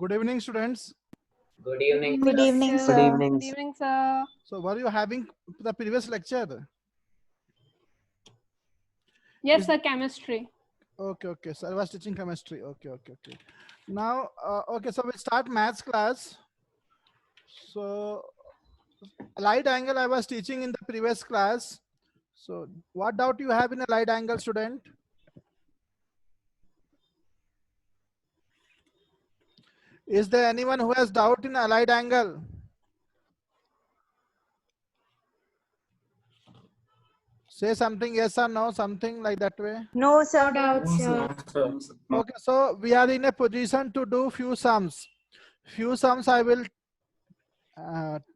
Good evening, students. Good evening. Good evening, Good sir. evening. Good evening, sir. So, were you having the previous lecture? Yes, sir, chemistry. Okay. So, I was teaching chemistry. Okay. Now, okay, so we'll start maths class. So, allied angle I was teaching in the previous class. So, what doubt you have in a allied angle, student? Is there anyone who has doubt in allied angle? Say something yes or no, something like that way. No, sir. doubts, sir. Okay, so we are in a position to do few sums. Few sums I will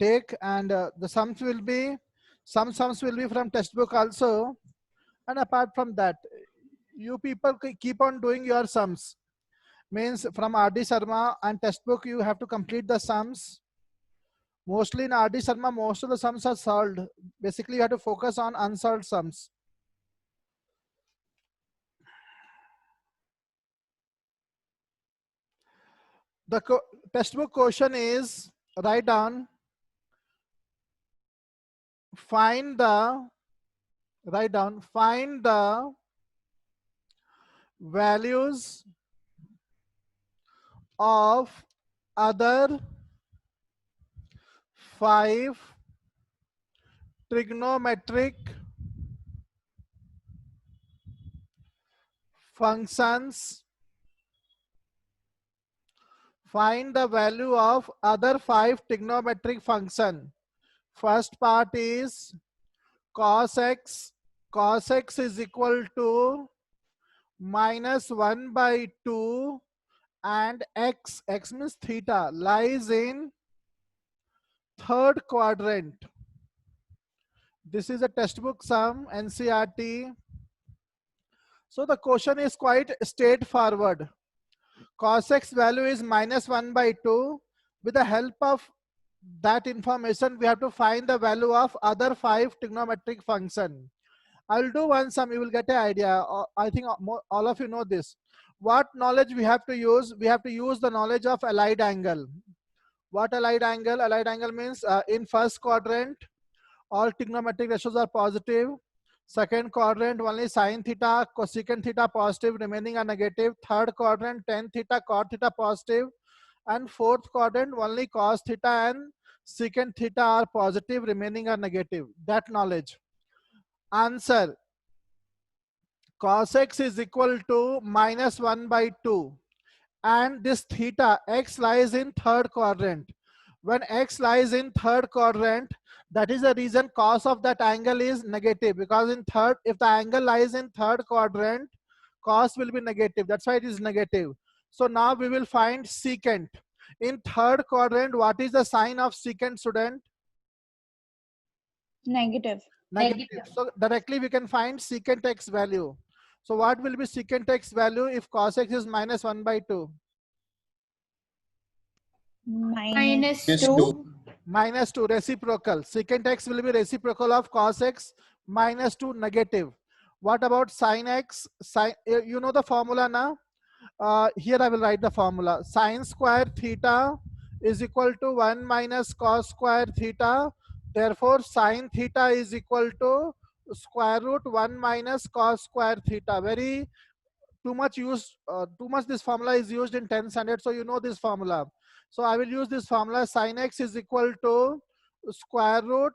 take, and the sums will be, some sums will be from textbook also. And apart from that, you people keep on doing your sums. Means from R.D. Sharma and textbook you have to complete the sums. Mostly in R.D. Sharma, most of the sums are solved. Basically, you have to focus on unsolved sums. The textbook question is, write down, find the values of other 5 trigonometric functions. Find the value of other 5 trigonometric function. First part is cos x. Cos x is equal to -1/2, and x means theta, lies in third quadrant. This is a textbook sum, NCERT. So the question is quite straightforward. Cos x value is -1/2. With the help of that information, we have to find the value of other 5 trigonometric function. I'll do one sum, you will get an idea. I think all of you know this. What knowledge we have to use? We have to use the knowledge of allied angle. What allied angle? Allied angle means in first quadrant, all trigonometric ratios are positive. Second quadrant, only sine theta, cosecant theta positive, remaining are negative. Third quadrant, tan theta, cot theta positive. And fourth quadrant, only cos theta and secant theta are positive, remaining are negative. That knowledge. Answer: cos x is equal to -1/2, and this theta x lies in third quadrant. When x lies in third quadrant, that is the reason cos of that angle is negative, because in third, if the angle lies in third quadrant, cos will be negative. That's why it is negative. So now we will find secant. In third quadrant, what is the sign of secant, student? Negative. Negative. So directly we can find secant x value. So what will be secant x value if cos x is -1/2? -2. -2, reciprocal. Secant x will be reciprocal of cos x, -2, negative. What about sin x? You know the formula now? Here I will write the formula. Sin square theta is equal to 1 minus cos square theta. Therefore, sin theta is equal to square root 1 minus cos square theta. Very too much this formula is used in 10th standard, so you know this formula. So I will use this formula. Sin x is equal to square root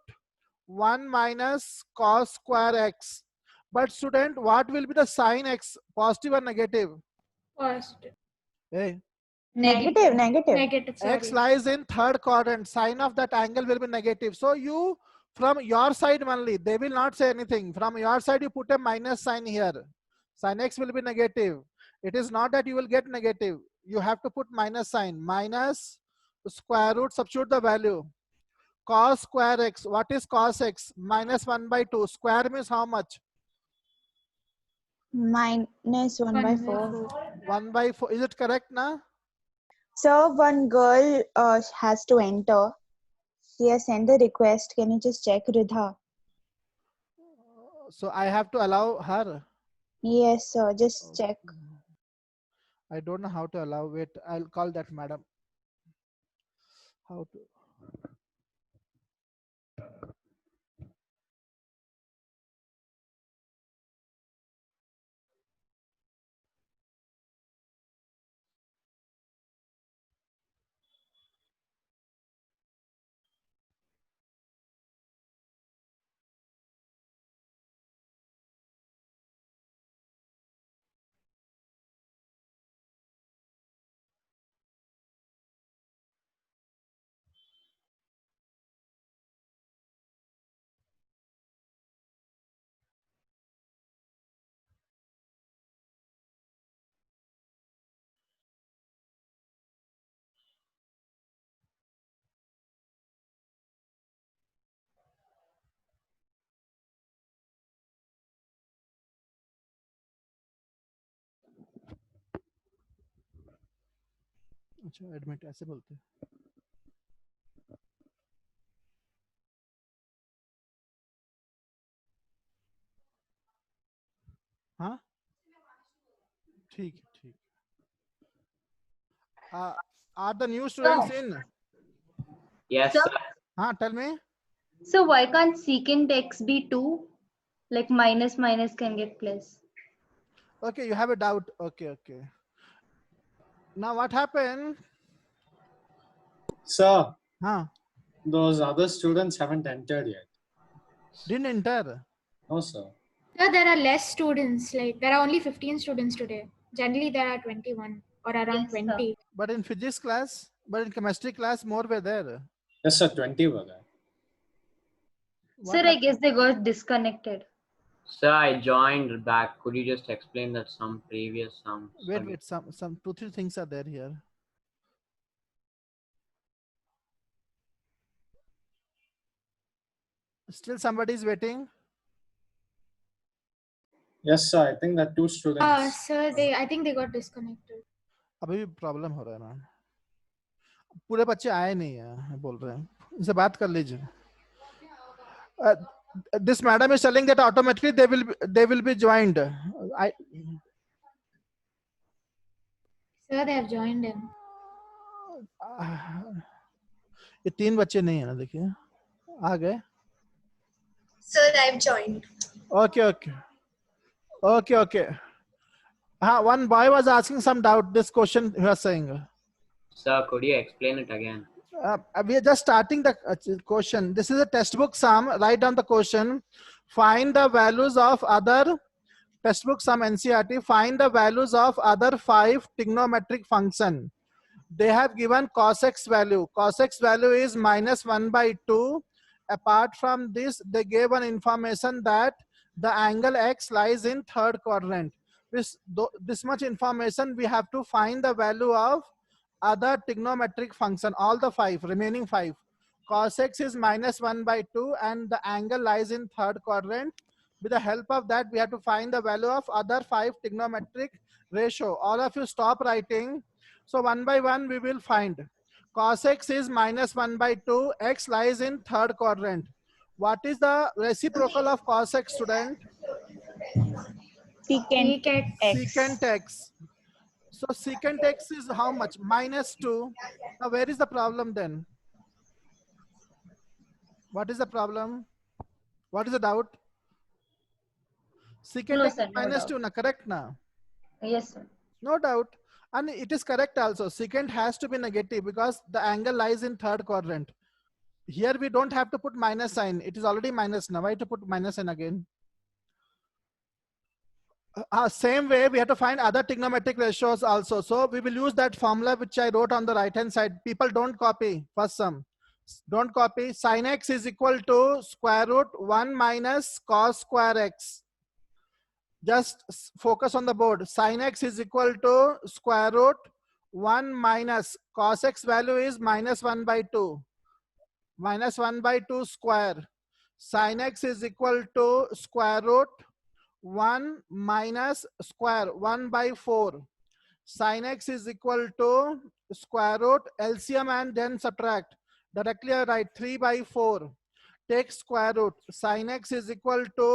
1 minus cos square x. But student, what will be the sin x? Positive or negative? Positive. Hey, Negative. Negative. x Sorry. lies in third quadrant. Sign of that angle will be negative. So you, from your side only, they will not say anything. From your side, you put a minus sign here. Sin x will be negative. It is not that you will get negative. You have to put minus sign. Minus square root, substitute the value. Cos square x. What is cos x? -1/2. Square means how much? -1/4. 1/4. Is it correct now? Sir, one girl has to enter. She has sent the request. Can you just check Ridha? So I have to allow her. Yes, sir. Just check. I don't know how to allow it. I'll call that madam. How to? अच्छा admit ऐसे बोलते हैं. हाँ ठीक है ठीक. Are the new students in? Yes, Sir, sir. हाँ tell me. so why can't secant x be 2? Like minus minus can get plus. Okay, you have a doubt. Okay, okay. Now what happened? Sir, Huh? those other students haven't entered yet. Didn't enter. No, sir. Sir, there are less students. Like there are only 15 students today. Generally, there are 21 or around Yes, sir. 20. But in physics class, but in chemistry class, more were there. Yes, sir, 20 were there. What Sir, I happened? guess they got disconnected. Sir, I joined back. Could you just explain that Wait, some 2-3 things are there here. Still somebody is waiting. Yes, sir, I think that two students. Sir, I think they got disconnected. अभी भी problem हो रहा है ना. पूरे बच्चे आए नहीं है बोल रहे हैं. इनसे बात कर लीजिए. This madam is telling that automatically they will be joined. Sir, they have joined him. ये 3 बच्चे नहीं है ना, देखिए आ गए. Sir, I've joined. Okay. One boy was asking some doubt. This question you are saying. Sir, could you explain it again? We are just starting the question. This is a textbook sum. Write down the question. Find the values of other textbook sum NCERT. Find the values of other 5 trigonometric function. They have given cos x value. Cos x value is -1/2. Apart from this, they gave an information that the angle x lies in 3rd quadrant. This much information we have to find the value of other trigonometric function, all the 5 remaining 5. Cos x is -1/2 and the angle lies in 3rd quadrant. With the help of that, we have to find the value of other 5 trigonometric ratio. All of you stop writing. So one by one we will find. Cos x is -1/2. X lies in 3rd quadrant. What is the reciprocal of cos x, student? Secant Secant x. Secant x. So secant x is how much? -2. Now where is the problem then? What is the problem? What is the doubt? Secant No, x sir, is no -2, doubt. na, correct na? Yes, sir. No doubt. And it is correct also. Secant has to be negative because the angle lies in 3rd quadrant. Here we don't have to put minus sign. It is already minus now. Why to put minus sign again? Same way we have to find other trigonometric ratios also. So we will use that formula which I wrote on the right hand side. People don't copy. First sum. Don't copy. Sin x is equal to square root 1 minus cos square x. Just focus on the board. Sin x is equal to square root 1 minus cos x value is -1/2. -1/2 square. Sin x is equal to square root 1 minus square 1/4. Sin x is equal to square root LCM and then subtract. Directly I write 3/4. Take square root. Sin x is equal to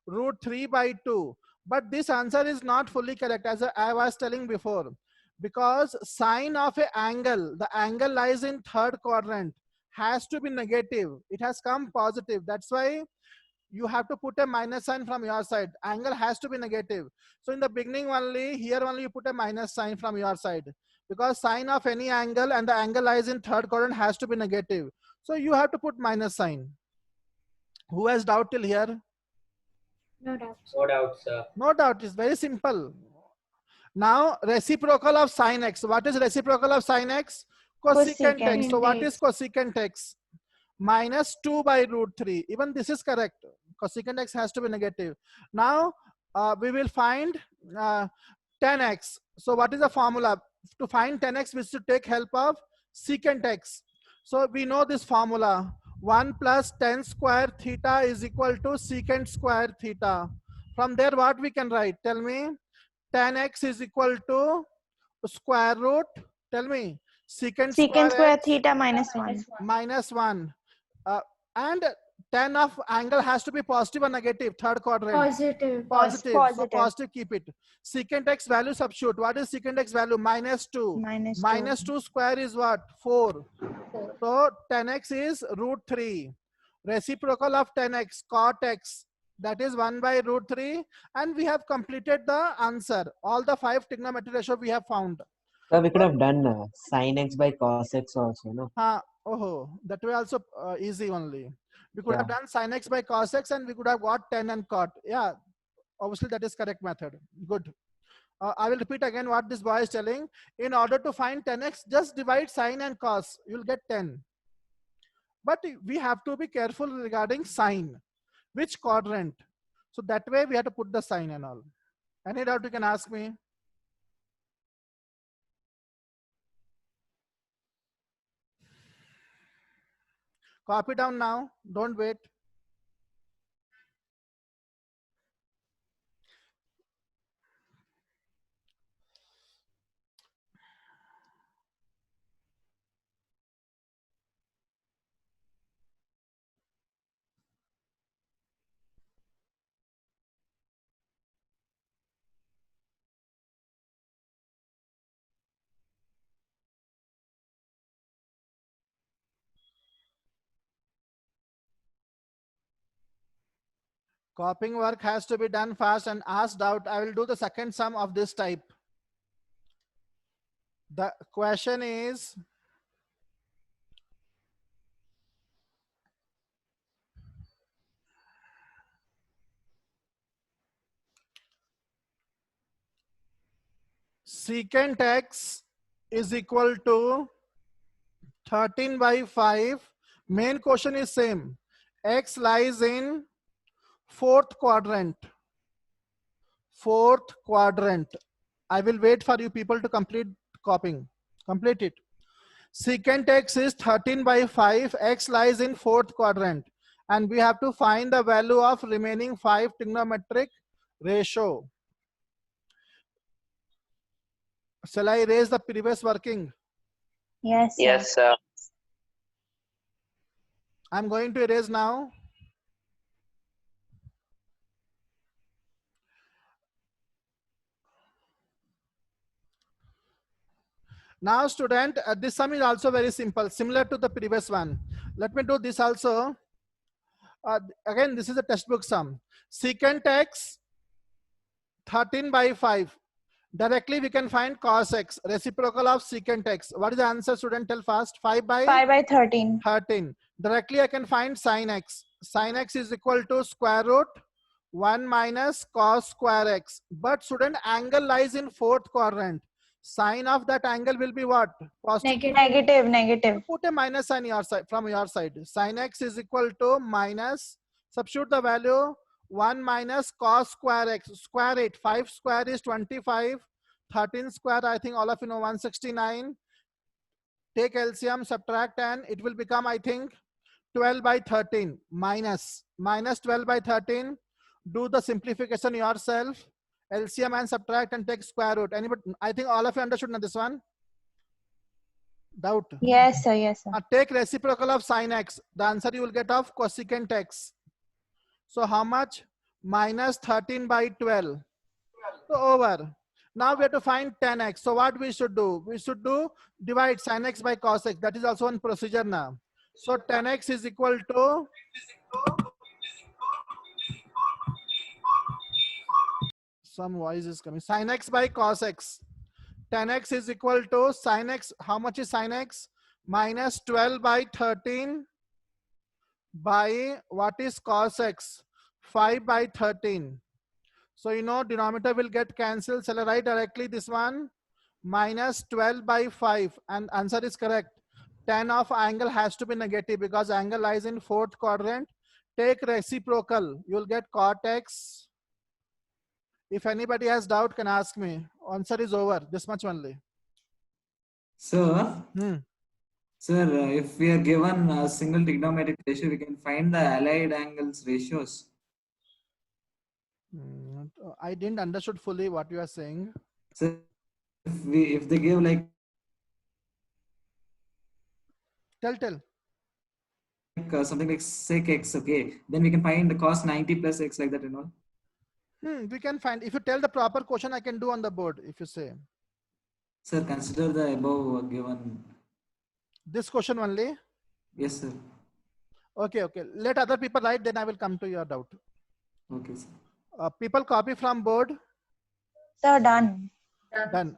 root 3/2. But this answer is not fully correct, as I was telling before. Because sine of an angle, the angle lies in third quadrant, has to be negative. It has come positive. That's why you have to put a minus sign from your side. Angle has to be negative. So in the beginning only, here only you put a minus sign from your side. Because sine of any angle and the angle lies in third quadrant has to be negative. So you have to put minus sign. Who has doubt till here? No doubt. No doubt, sir. No doubt, it's very simple. Now reciprocal of sine x. What is reciprocal of sine x? Cosecant x. So what is cosecant x? Minus 2 by root 3. Even this is correct. Cosecant x has to be negative. Now we will find 10x. So what is the formula? To find 10x, we should take help of secant x. So we know this formula. 1 plus 10 square theta is equal to secant square theta. From there, what we can write? Tell me. 10x is equal to square root. Tell me. Secant square x theta minus 1. minus 1. And 10 of angle has to be positive or negative. Third quadrant. Positive. Positive. So Positive. positive, keep it. Secant x value substitute. What is secant x value? Minus 2. Minus 2 square is what? 4. So 10x is root 3. Reciprocal of 10x, cot x. That is 1 by root 3. And we have completed the answer. All the 5 trigonometry ratio we have found. So we could have done sin x by cos x also, no? Oh, that way also easy only. We could have Yeah. done sin x by cos x and we could have got 10 and cot. Yeah, obviously that is correct method. Good. I will repeat again what this boy is telling. In order to find 10x, just divide sin and cos. You'll get 10. But we have to be careful regarding sign. Which quadrant? So that way we have to put the sign and all. Any doubt you can ask me? Copy down now. Don't wait. Copying work has to be done fast and asked out. I will do the second sum of this type. The question is, secant x is equal to 13 by 5. Main question is same. X lies in fourth quadrant. Fourth quadrant. I will wait for you people to complete copying. Complete it. Secant x is 13 by 5. X lies in fourth quadrant. And we have to find the value of remaining 5 trigonometric ratio. Shall I erase the previous working? Yes. Sir. Yes, sir. I'm going to erase now. Now student, this sum is also very simple, similar to the previous one. Let me do this also. Again, this is a textbook sum. Secant x 13 by 5. Directly we can find cos x, reciprocal of secant x. What is the answer, student? Tell fast. 5 by 13. 13. Directly I can find sin x. Sin x is equal to square root 1 minus cos square x. But student, angle lies in fourth quadrant. Sine of that angle will be what? Positive. Negative. Put a minus sign your side, from your side. Sin x is equal to minus, substitute the value 1 minus cos square x. Square it. 5 square is 25. 13 square, I think all of you know, 169. Take LCM, subtract, and it will become, I think, 12 by 13 minus 12 by 13. Do the simplification yourself. LCM and subtract and take square root. Anybody? I think all of you understood this one. Doubt? Yes, sir. Yes, sir. Take reciprocal of sin x. The answer you will get of cosecant x. So how much? Minus 13 by 12. So over. Now we have to find tan x. So what we should do? We should do divide sin x by cos x. That is also one procedure now. So tan x is equal to some voice is coming. Sin x by cos x. Tan x is equal to sin x. How much is sin x? Minus 12 by 13 by what is cos x? 5 by 13. So you know denominator will get cancelled. Shall I write directly this one? Minus 12 by 5, and answer is correct. Tan of angle has to be negative because angle lies in fourth quadrant. Take reciprocal. You will get cot x. If anybody has doubt, can ask me. Answer is over. This much only. Sir, Hmm. sir, if we are given a single trigonometric ratio, we can find the allied angles ratios. I didn't understood fully what you are saying. So if they give like Tell. something like sec x, okay, then we can find the cos 90 plus x like that, you know. We can find. If you tell the proper question, I can do on the board. If you say Sir, consider the above given. this question only. Yes, sir. Okay. Let other people write. Then I will come to your doubt. Okay, sir. People copy from board. Sir, done. Done.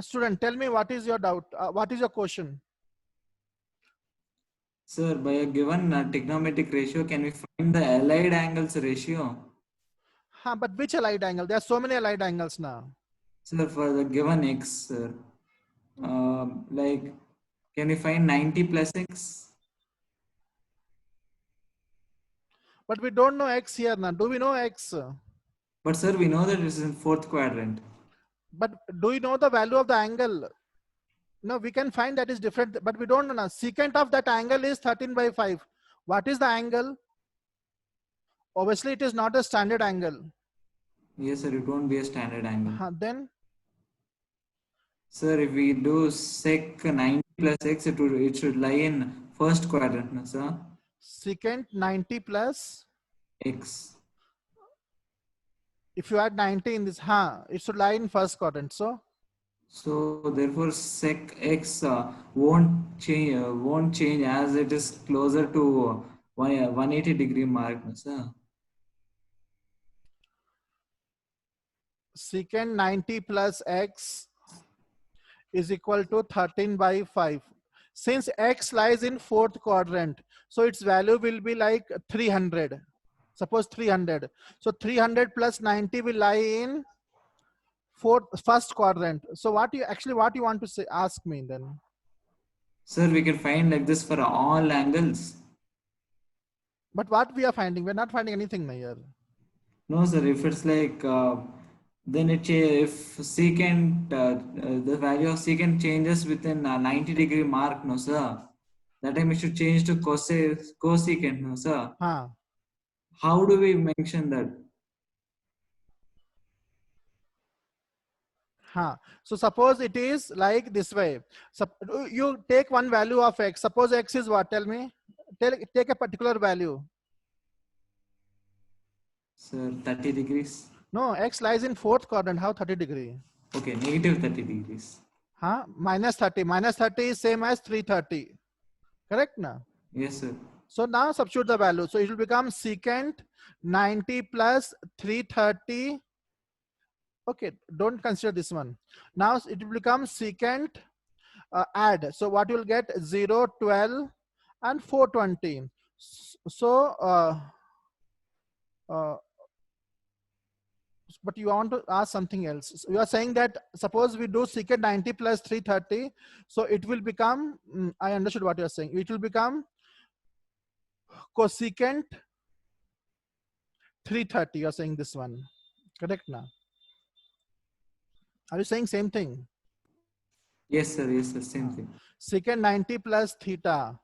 Student, tell me what is your doubt? What is your question? Sir, by a given trigonometric ratio, can we find the allied angles ratio? But which allied angle? There are so many allied angles now. Sir, for the given x, sir, like, can we find 90 plus x? But we don't know x here now. Do we know x? But sir, we know that this is in fourth quadrant. But do we know the value of the angle? No, we can find that is different, but we don't know now. Secant of that angle is 13 by 5. What is the angle? Obviously, it is not a standard angle. Yes, sir, it won't be a standard angle. Then? Sir, if we do sec 90 plus x, it should lie in first quadrant, no, sir? Secant 90 plus X. If you add 90 in this, it should lie in first quadrant. So therefore, sec x won't change as it is closer to 180 degree mark, no, sir? Secant 90 plus x is equal to 13 by 5. Since x lies in fourth quadrant, so its value will be like 300. Suppose 300. So 300 plus 90 will lie in first quadrant. So what you want to say? Ask me then. Sir, we can find like this for all angles. But what we are finding? We're not finding anything here. No, sir. If it's like then if secant the value of secant changes within 90 degree mark, no, sir. That time it should change to cosecant, no, sir. How do we mention that? So suppose it is like this way. So you take one value of x. Suppose x is what? Tell me. Take a particular value. Sir, 30 degrees. No, x lies in fourth quadrant. How 30 degree? Okay, negative 30 degrees. Minus 30. Minus 30 is same as 330. Correct now? Yes, sir. So now substitute the value. So it will become secant 90 plus 330. Okay, don't consider this one. Now it will become secant add. So what you will get 0, 12 and 420. So but you want to ask something else. So you are saying that suppose we do secant 90 plus 330. So it will become, I understood what you are saying. It will become cosecant 330. You are saying this one. Correct now? Are you saying same thing? Yes, sir. Yes, sir. Same thing. Secant 90 plus theta.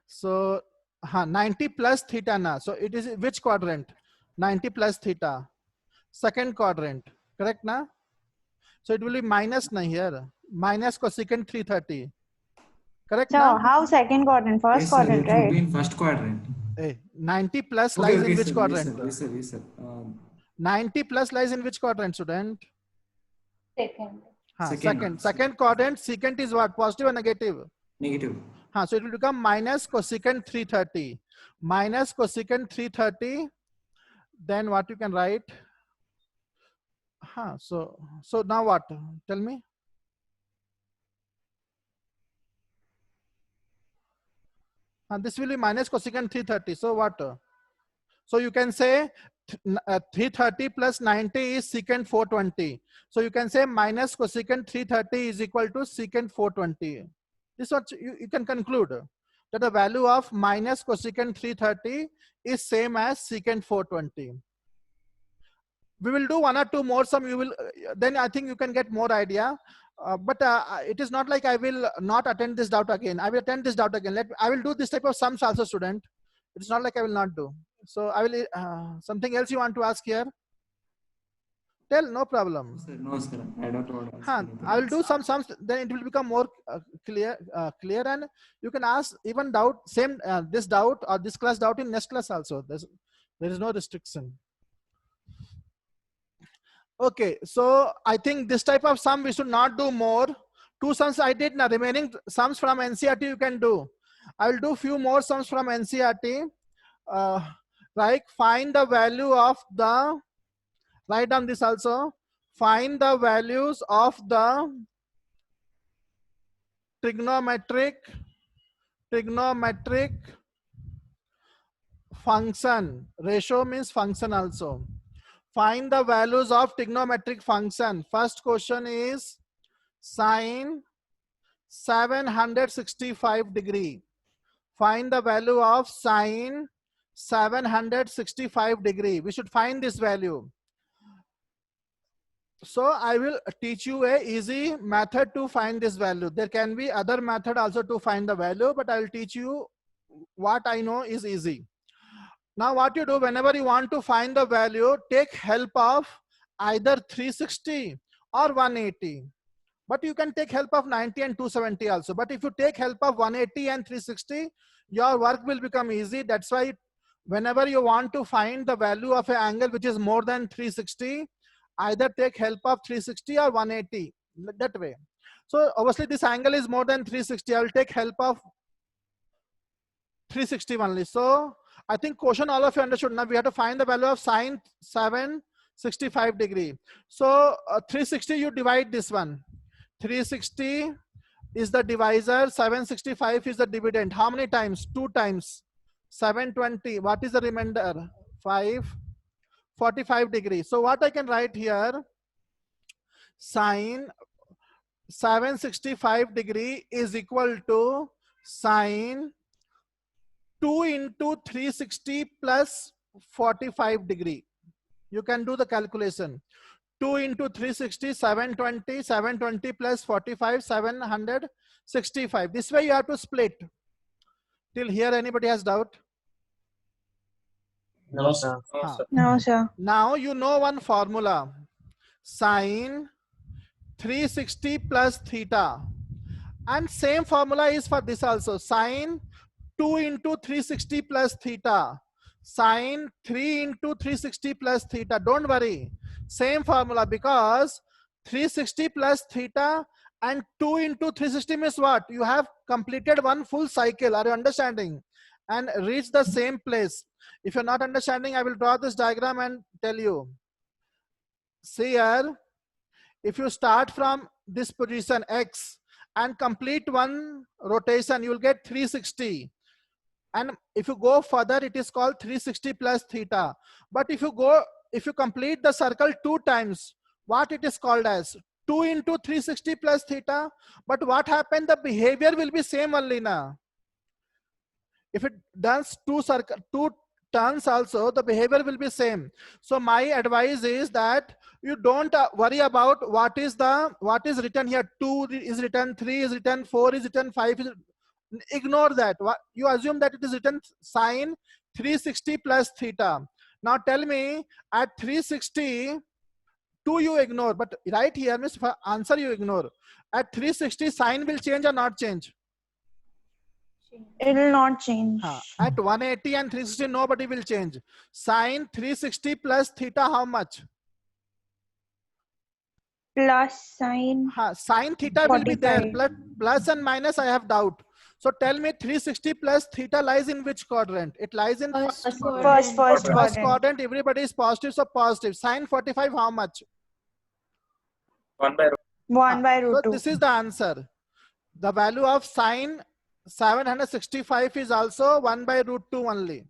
So 90 plus theta now. So it is which quadrant? 90 plus theta. Second quadrant. Correct now? So it will be minus na here. Minus cosecant 330. Correct So now? how second quadrant? First Yes, quadrant, sir, it will right? be in first quadrant. 90 plus Okay, lies in which sir, quadrant? Yes, sir. Yes, sir. 90 plus lies in which quadrant, student? Second. Second quadrant, secant is what? Positive or negative? Negative. So it will become minus cosecant 330. Minus cosecant 330. Then what you can write? So now what? Tell me. This will be minus cosecant 330. So what? So you can say 330 plus 90 is secant 420. So you can say minus cosecant 330 is equal to secant 420. This is what you can conclude, that the value of minus cosecant 330 is same as secant 420. We will do one or two more sum. You will then I think you can get more idea. But it is not like I will not attend this doubt again. I will attend this doubt again. I will do this type of sums also, student. It's not like I will not do. So I will something else you want to ask here? Tell, no problem. No, sir. I don't want to ask. I will do some sums. Then it will become more clear, and you can ask even doubt same this doubt or this class doubt in next class also. There is no restriction. Okay, so I think this type of sum we should not do more. Two sums I did. Now remaining sums from NCERT you can do. I will do few more sums from NCERT. Like find the value of the, write down this also, find the values of the trigonometric function. Ratio means function also. Find the values of trigonometric function. First question is sine 765 degree. Find the value of sine 765 degree. We should find this value. So I will teach you a easy method to find this value. There can be other method also to find the value, but I will teach you what I know is easy. Now what you do, whenever you want to find the value, take help of either 360 or 180. But you can take help of 90 and 270 also. But if you take help of 180 and 360, your work will become easy. That's why whenever you want to find the value of an angle which is more than 360, either take help of 360 or 180, that way. So obviously this angle is more than 360. I will take help of 360 only. So I think question all of you understood. Now we have to find the value of sine 765 degree. So 360 you divide this one. 360 is the divisor, 765 is the dividend. How many times? 2 times. 720. What is the remainder? 45 degrees. So what I can write here, sine 765 degree is equal to sine 2 into 360 plus 45 degree. You can do the calculation. 2 into 360, 720, 720 plus 45, 765. This way you have to split. Till here anybody has doubt? No, sir. No, sir. Now you know one formula. Sine 360 plus theta. And same formula is for this also. Sine 2 into 360 plus theta. Sine 3 into 360 plus theta. Don't worry. Same formula, because 360 plus theta and 2 into 360 means what? You have completed one full cycle. Are you understanding? And reach the same place. If you're not understanding, I will draw this diagram and tell you. See here, if you start from this position X and complete one rotation, you will get 360. And if you go further, it is called 360 plus theta. But if you complete the circle 2 times, what it is called as? 2 into 360 plus theta. But what happened? The behavior will be same only now. If it does 2 turns also, the behavior will be same. So my advice is that you don't worry about what is written here. 2 is written, 3 is written, 4 is written, 5 is. Ignore that. You assume that it is written sine 360 plus theta. Now tell me, at 360, 2 you ignore, but right here means for answer you ignore. At 360, sign will change or not change? It will not change. At 180 and 360, nobody will change. Sine 360 plus theta, how much? plus sine Sine theta will be there. 45. Plus and minus, I have doubt. So tell me 360 plus theta lies in which quadrant? It lies in First first quadrant. quadrant. First First quadrant. quadrant, everybody is positive, so positive. Sine 45, how much? 1 by root So 2. this is the answer. The value of sine 765 is also 1 by root 2 only.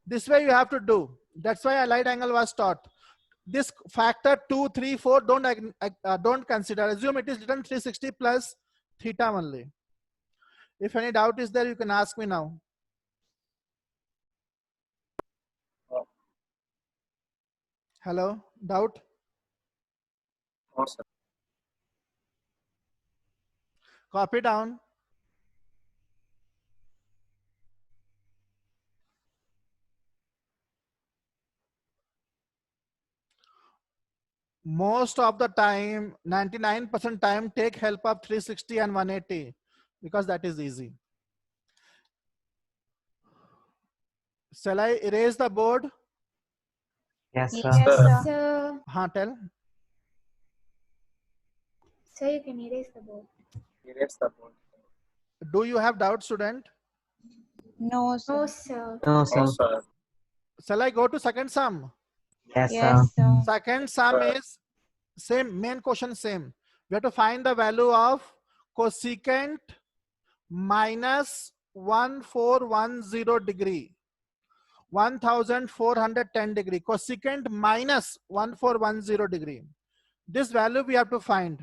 This way you have to do. That's why a light angle was taught. This factor 2, 3, 4 don't consider. Assume it is written 360 plus theta only. If any doubt is there, you can ask me now. Hello, doubt? Copy down. Most of the time, 99% time, take help of 360 and 180 because that is easy. Shall I erase the board? Yes, sir. Yes, sir. So, Tell. so you can erase the board. Do you have doubt, student? No, sir. No, sir. No, sir. Shall I go to second sum? Yes, sir. Yes, sir. Second sum is same, main question same. We have to find the value of cosecant minus 1410 degree. 1410 degree. Cosecant minus 1410 degree. This value we have to find.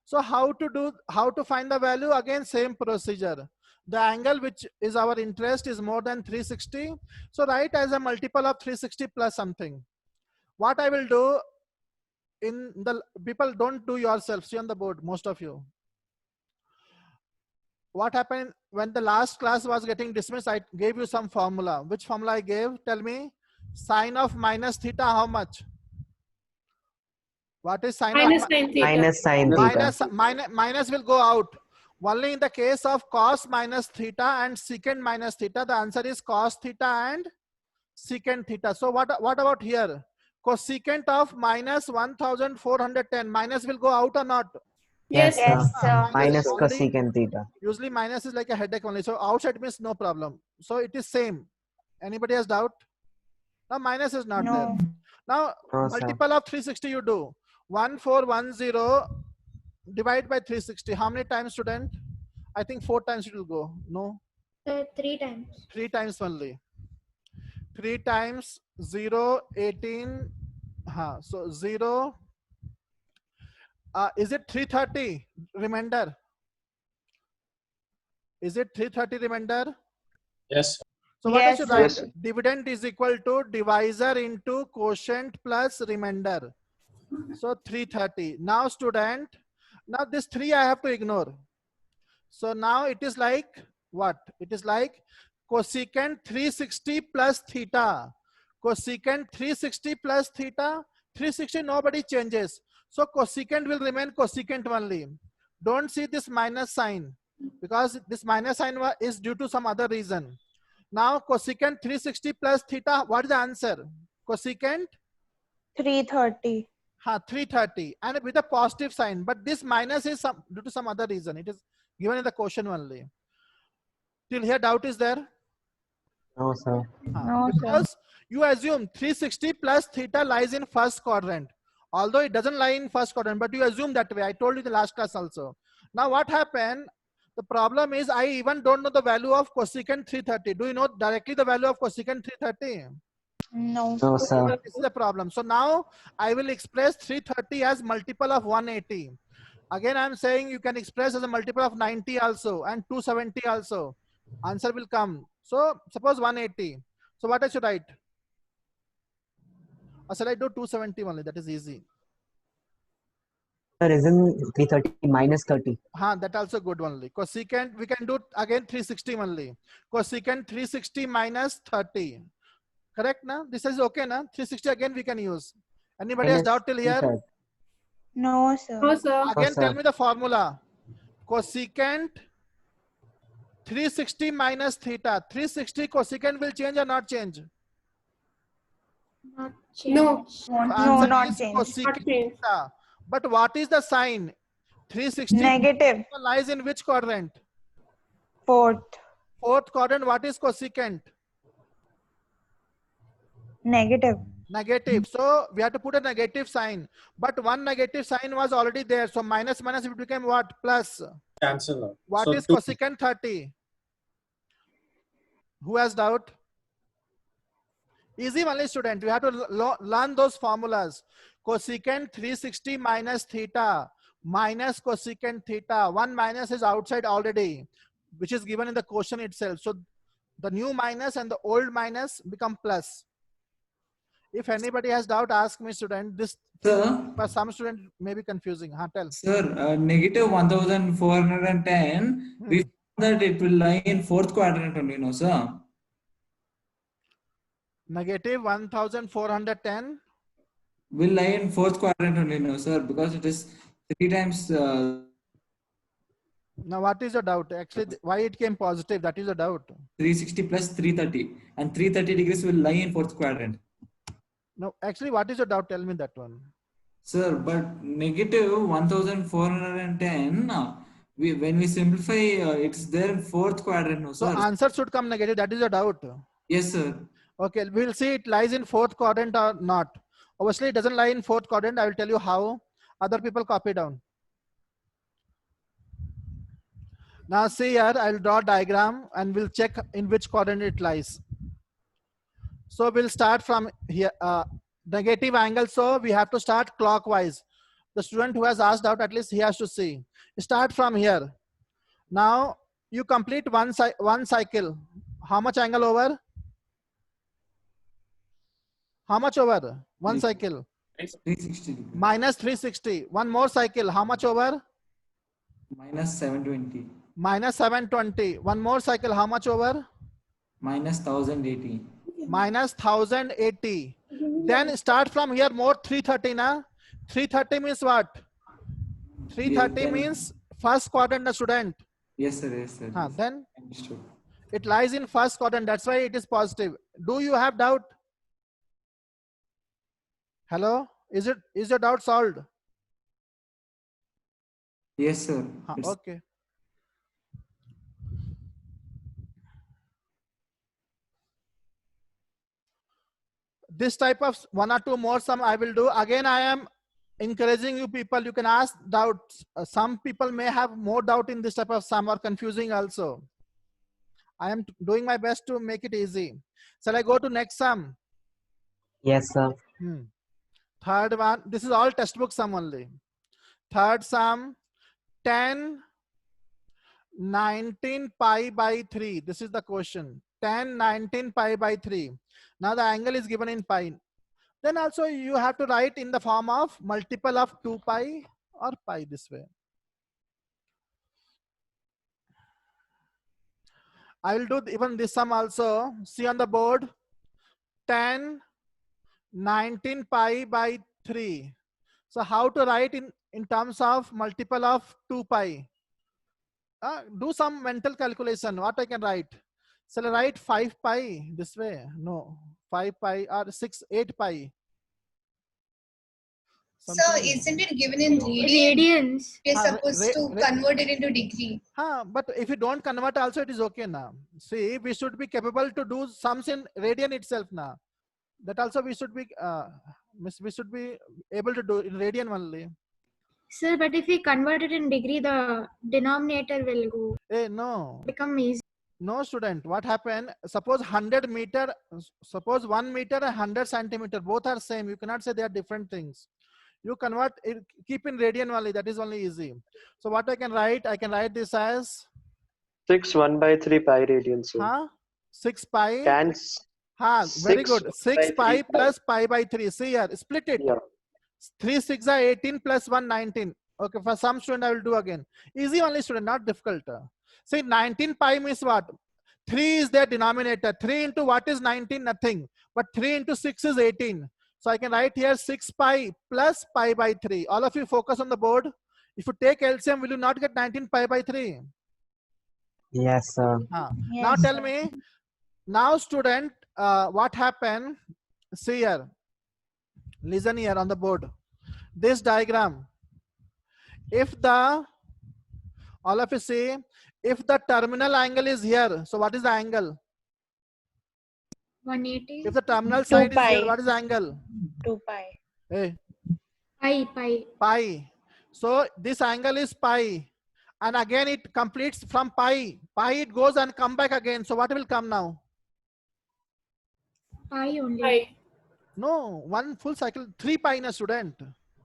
So how to find the value? Again, same procedure. The angle which is our interest is more than 360. So write as a multiple of 360 plus something. What I will do, in the people don't do yourself, see on the board, most of you. What happened when the last class was getting dismissed? I gave you some formula. Which formula I gave? Tell me. Sine of minus theta, how much? What is sine Minus of sine theta. Minus sine theta. minus will go out. Only in the case of cos minus theta and secant minus theta, the answer is cos theta and secant theta. So what about here? Cosecant of minus 1410. Minus will go out or not? Yes, sir. Yes, sir. Minus Only- cosecant theta. Usually minus is like a headache only. So outside means no problem. So it is same. Anybody has doubt? Now minus is not there. No. Now No, sir. multiple of 360 you do. 1410 divide by 360. How many times, student? I think 4 times it will go. No, 3 times. 3 times only. 3 times 0, 18. So 0. Is it 330 remainder? Is it 330 remainder? Yes, sir. So what I Yes, should sir. write? Yes. Dividend is equal to divisor into quotient plus remainder. So 330. Now student, now this 3 I have to ignore. So now it is like what? It is like cosecant 360 plus theta. Cosecant 360 plus theta. 360 nobody changes. So cosecant will remain cosecant only. Don't see this minus sign because this minus sign is due to some other reason. Now cosecant 360 plus theta, what is the answer? Cosecant 330. 330 and with a positive sign, but this minus is due to some other reason. It is given in the question only. Till here doubt is there? No, sir. No, sir. Because you assume 360 plus theta lies in first quadrant. Although it doesn't lie in first quadrant, but you assume that way. I told you the last class also. Now what happened? The problem is I even don't know the value of cosecant 330. Do you know directly the value of cosecant 330? No. No, sir. This is the problem. So now I will express 330 as multiple of 180. Again, I'm saying you can express as a multiple of 90 also and 270 also. Answer will come. So suppose 180. So what I should write? Or shall I do 270 only? That is easy. Sir, isn't 330 minus 30? That also good only. Cosecant, we can do again 360 only. Cosecant 360 minus 30. Correct, na? This is okay, na? 360 again we can use. Anybody has Minus doubt till here? 330. No, sir. No, sir. Again, sir. tell me the formula. Cosecant 360 minus theta. 360 cosecant will change or not change? Not No. change. So No, answer not is change. cosecant Not change. theta. But what is the sign? 360 Negative. lies in which quadrant? Fourth. Fourth quadrant. What is cosecant? Negative. Negative. So we have to put a negative sign. But one negative sign was already there. So minus minus it became what? Plus. Cancel out. What So is 2. cosecant 30? Who has doubt? Easy only, student. You have to learn those formulas. Cosecant 360 minus theta minus cosecant theta. One minus is outside already, which is given in the question itself. So the new minus and the old minus become plus. If anybody has doubt, ask me, student. This Sir, for some student may be confusing. Tell. sir, negative 1410. We found that it will lie in fourth quadrant only, no, sir. Negative 1410. Will lie in fourth quadrant only, no, sir, because it is 3 times. Now, what is your doubt? Actually, why it came positive? That is a doubt. 360 plus 330, and 330 degrees will lie in fourth quadrant. No, actually, what is your doubt? Tell me that one. Sir, but negative 1410, when we simplify, it's there in fourth quadrant, no, So sir. answer should come negative. That is your doubt. Yes, sir. Okay, we'll see it lies in fourth quadrant or not. Obviously, it doesn't lie in fourth quadrant. I will tell you how. Other people copy down. Now see here, I'll draw a diagram and we'll check in which quadrant it lies. So we'll start from here, negative angle. So we have to start clockwise. The student who has asked out, at least he has to see. Start from here. Now you complete one cycle. How much angle over? How much over? One cycle. 360 degrees. Minus 360. One more cycle. How much over? Minus 720. Minus 720. One more cycle. How much over? Minus 1080. Minus 1080. Then start from here more 330 na. 330 means what? 330 then- means first quadrant, the student. Yes, sir. Yes, sir. Yes. Then Understood. it lies in first quadrant. That's why it is positive. Do you have doubt? Hello? Is your doubt solved? Yes, sir. It's- Okay. This type of one or two more sum I will do. Again, I am encouraging you people. You can ask doubts. Some people may have more doubt in this type of sum or confusing also. I am doing my best to make it easy. Shall I go to next sum? Yes, sir. Third one. This is all textbook sum only. Third sum, 10, 19 pi by 3. This is the question. 10, 19 pi by 3. Now the angle is given in pi. Then also you have to write in the form of multiple of 2 pi or pi this way. I will do even this sum also. See on the board. 10, 19 pi by 3. So how to write in terms of multiple of 2 pi? Do some mental calculation. What I can write? Shall I write 5 pi this way? No. 5 pi or 8 pi. So Something- isn't it given in Radians. We're Ah, supposed to convert it into degree. But if you don't convert also, it is okay now. See, we should be capable to do sums in radian itself now. That also we should be able to do in radian only. Sir, but if we convert it in degree, the denominator will go No. become easy. No, student. What happened? Suppose 100 meter, suppose 1 meter and 100 centimeter, both are same. You cannot say they are different things. You convert it, keep in radian only. That is only easy. So what I can write? I can write this as 6 1 by 3 pi radians. So 6 pi. can Very good. 6 by 3 pi plus pi by 3. See here, split it. Yeah. 3 6 are 18 plus 1 19. Okay, for some student I will do again. Easy only, student, not difficult. See, 19 pi means what? 3 is their denominator. 3 into what is 19? Nothing. But 3 into 6 is 18. So I can write here 6 pi plus pi by 3. All of you focus on the board. If you take LCM, will you not get 19 pi by 3? Yes, sir. Now Yes, tell sir. me, now student, what happened? see here, listen here on the board. This diagram, if the, all of you say, if the terminal angle is here, so what is the angle? 180. If the terminal 2 side is pi. here, what is the angle? 2 pi. Hey, Pi. pi. So this angle is pi, and again it completes from pi. Pi it goes and come back again. So what will come now? Pi only. Pi. No, one full cycle, 3 pi in a student.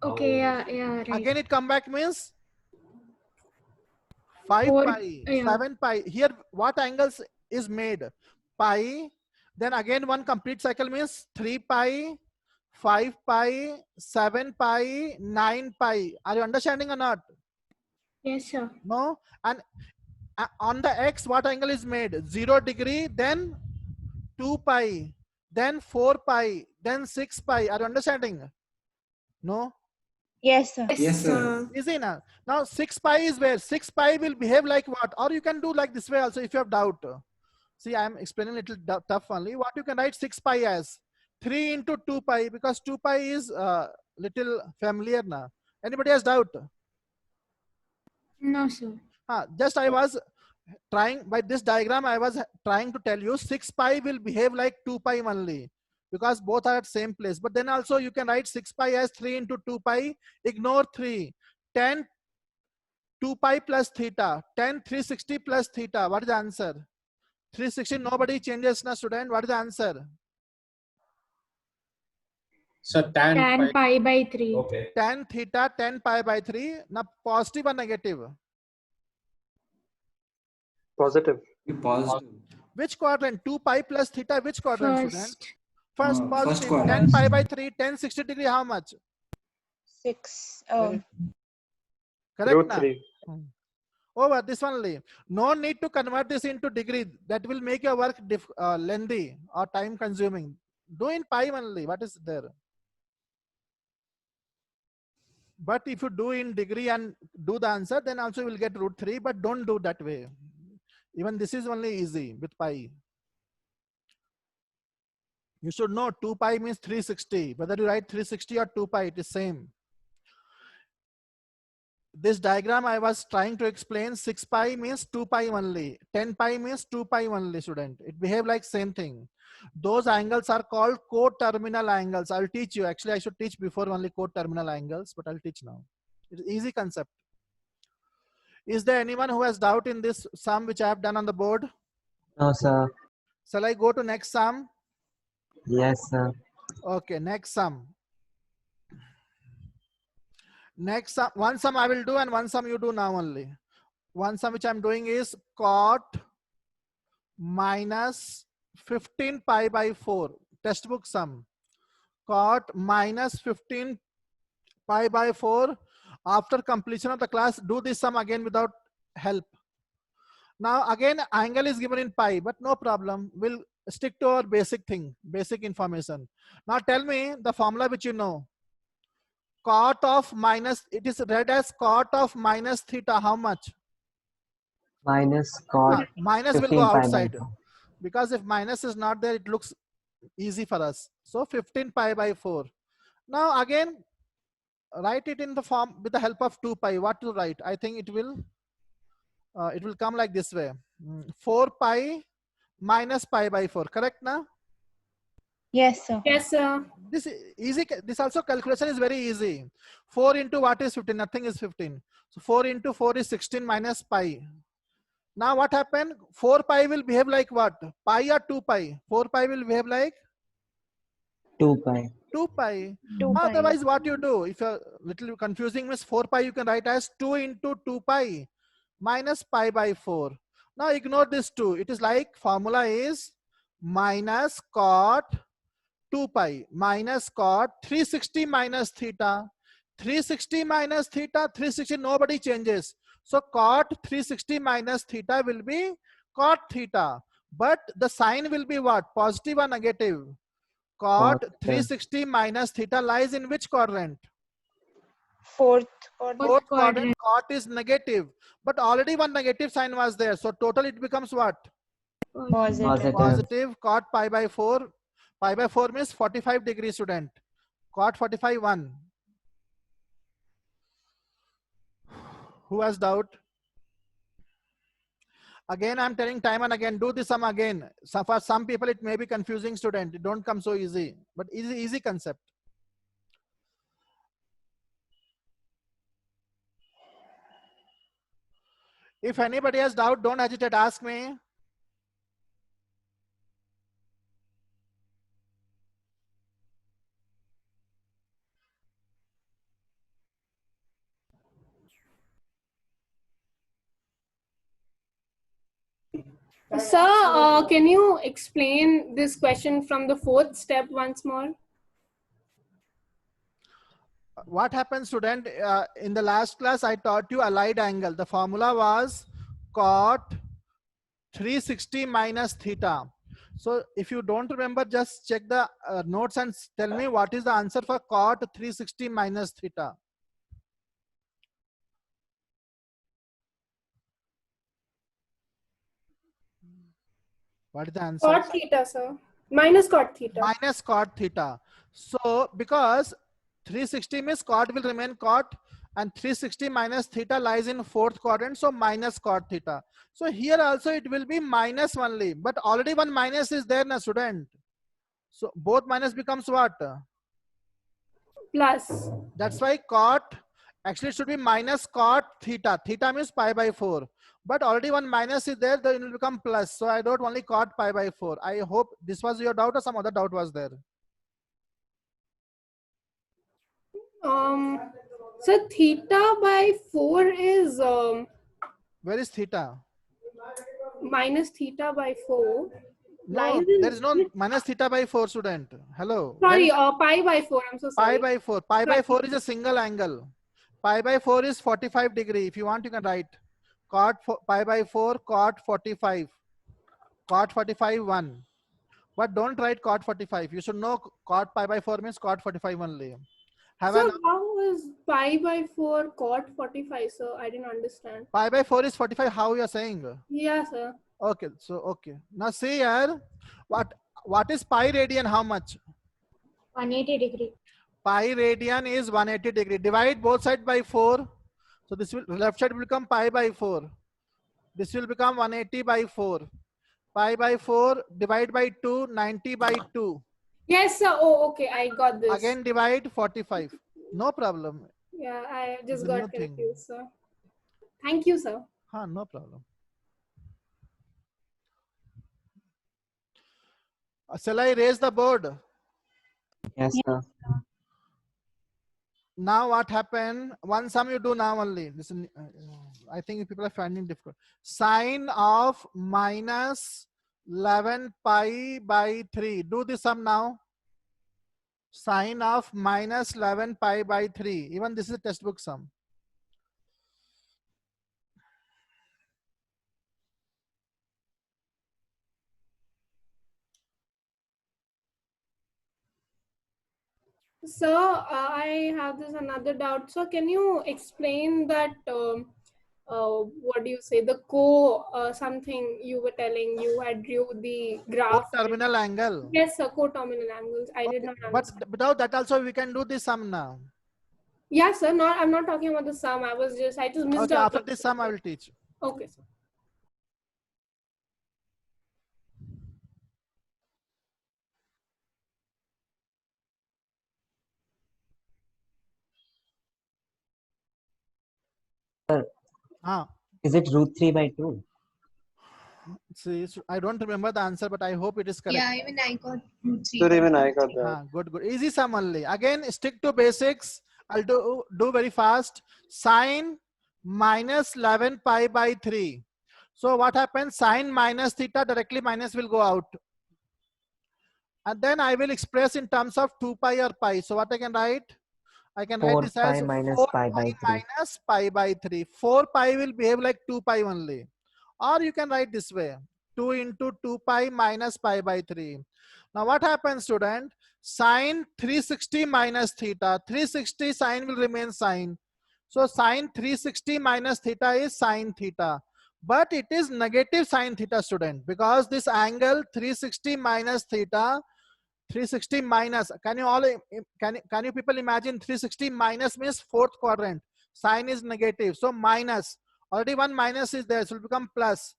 Okay, yeah, right. Again it come back means 5 4 pi, yeah. 7 pi. Here what angles is made? Pi. Then again one complete cycle means 3 pi, 5 pi, 7 pi, 9 pi. Are you understanding or not? Yes, sir. No. And on the x what angle is made? 0 degree, then 2 pi, then 4 pi, then 6 pi. Are you understanding? No. Yes, sir. Yes, sir. Easy now. Now 6 pi is where? 6 pi will behave like what? Or you can do like this way also if you have doubt. See, I am explaining a little tough only. What you can write 6 pi as? 3 into 2 pi, because 2 pi is little familiar now. Anybody has doubt? No, sir. Just I was trying, by this diagram I was trying to tell you 6 pi will behave like 2 pi only, because both are at same place. But then also you can write 6 pi as 3 into 2 pi. Ignore 3. 10 2 pi plus theta. 10 360 plus theta. What is the answer? 360. Nobody changes na student. What is the answer? So tan, Tan pi by 3. Okay. Tan theta 10 pi by 3. Now positive or negative? Positive. Positive. Which quadrant? 2 pi plus theta. Which quadrant, student? First First positive. quadrant. 10 pi by 3. 10 60 degree. How much? 6. Correct Root na? 3. Over this one only. No need to convert this into degree. That will make your work lengthy or time consuming. Do in pi only. What is there? But if you do in degree and do the answer, then also you will get root 3. But don't do that way. Even this is only easy with pi. You should know 2 pi means 360. Whether you write 360 or 2 pi, it is same. This diagram I was trying to explain, 6 pi means 2 pi only. 10 pi means 2 pi only, student. It behave like same thing. Those angles are called coterminal angles. I'll teach you. Actually, I should teach before only coterminal angles, but I'll teach now. It's easy concept. Is there anyone who has doubt in this sum which I have done on the board? No, sir. Shall I go to next sum? Yes, sir. Okay, next sum. Next sum, one sum I will do and one sum you do now only. One sum which I'm doing is cot minus 15 pi by 4. Textbook sum. Cot minus 15 pi by 4. After completion of the class, do this sum again without help. Now again angle is given in pi, but no problem. We'll stick to our basic thing, basic information. Now tell me the formula which you know. Cot of minus, it is read as cot of minus theta. How much? Minus cot. Minus will 15 go pi by outside. 4. Because if minus is not there, it looks easy for us. So 15 pi by 4. Now again, write it in the form with the help of 2 pi. What to write? I think it will come like this way. 4 pi minus pi by 4. Correct now? Yes, sir. Yes, sir. This easy. This also calculation is very easy. 4 into what is 15? Nothing is 15. So 4 into 4 is 16 minus pi. Now what happened? 4 pi will behave like what? Pi or 2 pi? 4 pi will behave like 2 pi. 2 pi. 2 pi. Otherwise what you do? If you're little confusing means 4 pi you can write as 2 into 2 pi minus pi by 4. Now ignore this 2. It is like formula is minus cot 2 pi minus cot 360 minus theta. 360 minus theta, 360 nobody changes. So cot 360 minus theta will be cot theta. But the sign will be what? Positive or negative? Cot 360 minus theta lies in which quadrant? Fourth Fourth quadrant. Cot is negative. But already one negative sign was there. So total it becomes what? Positive. Positive. Cot pi by 4. Pi by 4 means 45 degree, student. Cot 45, 1. Who has doubt? Again, I'm telling time and again, do this sum again. So for some people, it may be confusing, student. It don't come so easy, but easy concept. If anybody has doubt, don't hesitate, ask me. Sir, can you explain this question from the fourth step once more? What happened, student? In the last class, I taught you allied angle. The formula was cot 360 minus theta. So if you don't remember, just check the notes and tell me what is the answer for cot 360 minus theta. What is the answer? Cot theta, sir. Minus cot theta. Minus cot theta. So because 360 means cot will remain cot, and 360 minus theta lies in fourth quadrant, so minus cot theta. So here also it will be minus only, but already one minus is there, na student. So both minus becomes what? Plus. That's why cot, actually it should be minus cot theta. Theta means pi by 4. But already one minus is there, then it will become plus. So I wrote only cot pi by 4. I hope this was your doubt or some other doubt was there. So theta by 4 is where is theta? Minus theta by 4. No, there is no minus theta by 4, student. Hello. Sorry, pi by 4. I'm so sorry. Pi by 4. Pi by 4 is a single angle. Pi by 4 is 45 degree. If you want, you can write cot pi by 4, cot 45. Cot 45, 1. But don't write cot 45. You should know cot pi by 4 means cot 45 only. So how is pi by 4 cot 45, sir? I didn't understand. Pi by 4 is 45. How you are saying? Yeah, sir. Okay, so okay. Now see here, what is pi radian? How much? 180 degree. Pi radian is 180 degree. Divide both sides by 4. So this will left side will become pi by 4. This will become 180 by 4. Pi by 4 divide by 2, 90 by 2. Yes, sir. Oh, okay. I got this. Again divide 45. No problem. Yeah, I just got confused, sir. Thank you, sir. No problem. Shall I raise the board? Yes, sir. Now what happened? One sum you do now only. Listen, I think people are finding difficult. Sine of minus 11 pi by 3. Do the sum now. Sine of minus 11 pi by 3. Even this is a textbook sum. Sir, I have this another doubt. So can you explain that, what do you say, the something you were telling, you had drew the graph. Co-terminal angle. Yes, sir, co-terminal angles. I did not understand. But without that also we can do the sum now. Yes, sir. I'm not talking about the sum. I just missed okay, out. After this sum I will teach. Okay, sir. Is it root 3 by 2? See, I don't remember the answer, but I hope it is correct. Yeah, even I got root 3. So even I got that. Good. Easy sum only. Again, stick to basics. I'll do very fast. Sine minus 11 pi by 3. So what happens? Sine minus theta, directly minus will go out. And then I will express in terms of 2 pi or pi. So what I can write? I can write this as 4 pi minus pi by 3. 4 pi will behave like 2 pi only. Or you can write this way. 2 into 2 pi minus pi by 3. Now what happens, student? Sine 360 minus theta. 360 sine will remain sine. So sine 360 minus theta is sine theta. But it is negative sine theta, student. Because this angle 360 minus theta 360 minus, can you all can you people imagine 360 minus means fourth quadrant, sign is negative, so minus, already one minus is there, so it will become plus.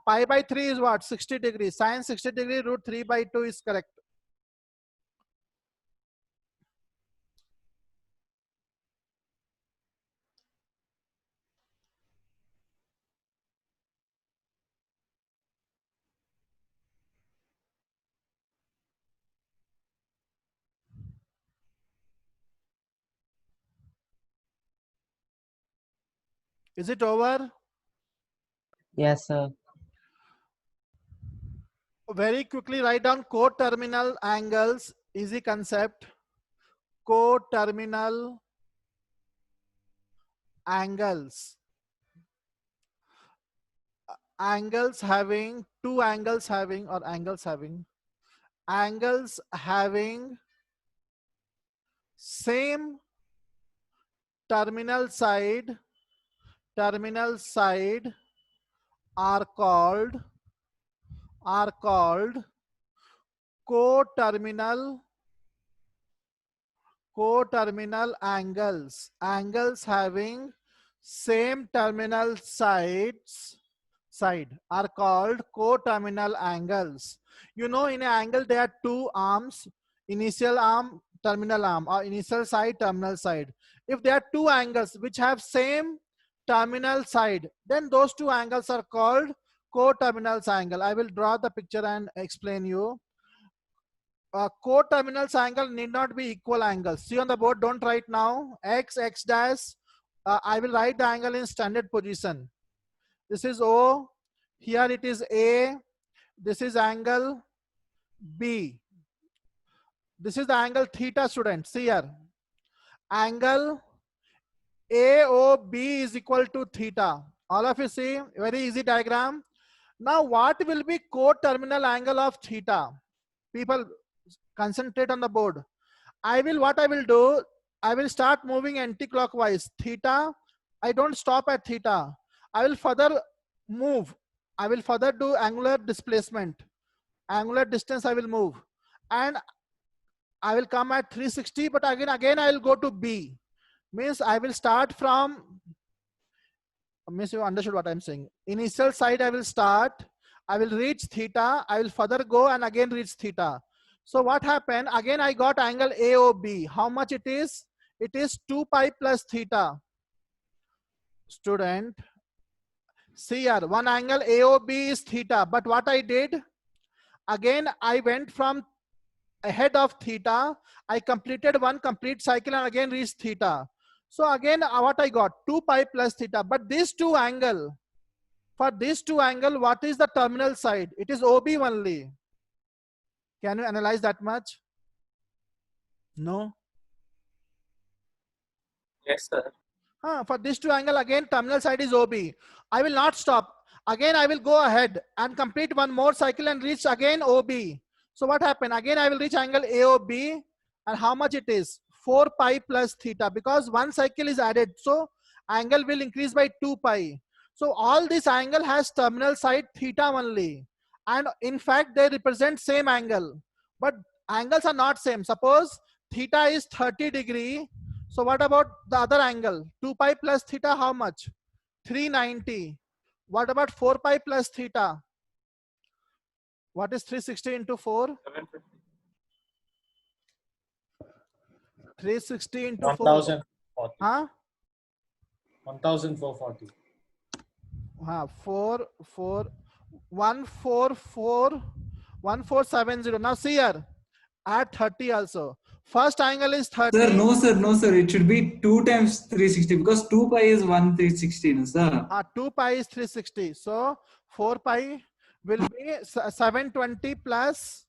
Pi by 3 is what? 60 degrees. Sine 60 degree root 3 by 2 is correct. Is it over? Yes, sir. Very quickly write down coterminal angles. Easy concept. Coterminal angles. Angles having two angles having or angles having same terminal side are called coterminal angles. Angles having same terminal side are called coterminal angles. You know, in an angle there are two arms, initial arm, terminal arm, or initial side, terminal side. If there are two angles which have same terminal side, then those two angles are called coterminal angle. I will draw the picture and explain you. Coterminal angle need not be equal angles. See on the board, don't write now. X dash. I will write the angle in standard position. This is O. Here it is A. This is angle B. This is the angle theta, student. See here. Angle AOB is equal to theta. All of you see, very easy diagram. Now what will be coterminal angle of theta? People concentrate on the board. What I will do, I will start moving anti-clockwise. Theta, I don't stop at theta. I will further move. I will further do angular displacement. Angular distance I will move. And I will come at 360, but again I will go to B. Means I will start from, means you understood what I'm saying. Initial side I will start, I will reach theta, I will further go and again reach theta. So what happened? Again I got angle AOB. How much it is? It is 2 pi plus theta. Student, see here, one angle AOB is theta, but what I did? Again I went from ahead of theta, I completed one complete cycle and again reached theta. So again what I got? 2 pi plus theta. But these two angle, for this two angle, what is the terminal side? It is OB only. Can you analyze that much? No? Yes, sir. For this two angle, again terminal side is OB. I will not stop. Again I will go ahead and complete one more cycle and reach again OB. So what happened? Again I will reach angle AOB, and how much it is? 4 pi plus theta, because one cycle is added, so angle will increase by 2 pi. So all this angle has terminal side theta only, and in fact they represent same angle, but angles are not same. Suppose theta is 30 degree, so what about the other angle? 2 pi plus theta, how much? 390. What about 4 pi plus theta? What is 360 into 4? 750. 360 into 4. 1,040. Huh? 1,440. 1470. Now see here, add 30 also. First angle is 30. Sir, no, sir, no, sir. It should be 2 times 360 because 2 pi is 1 360, no, sir. 2 pi is 360. So 4 pi will be 720 plus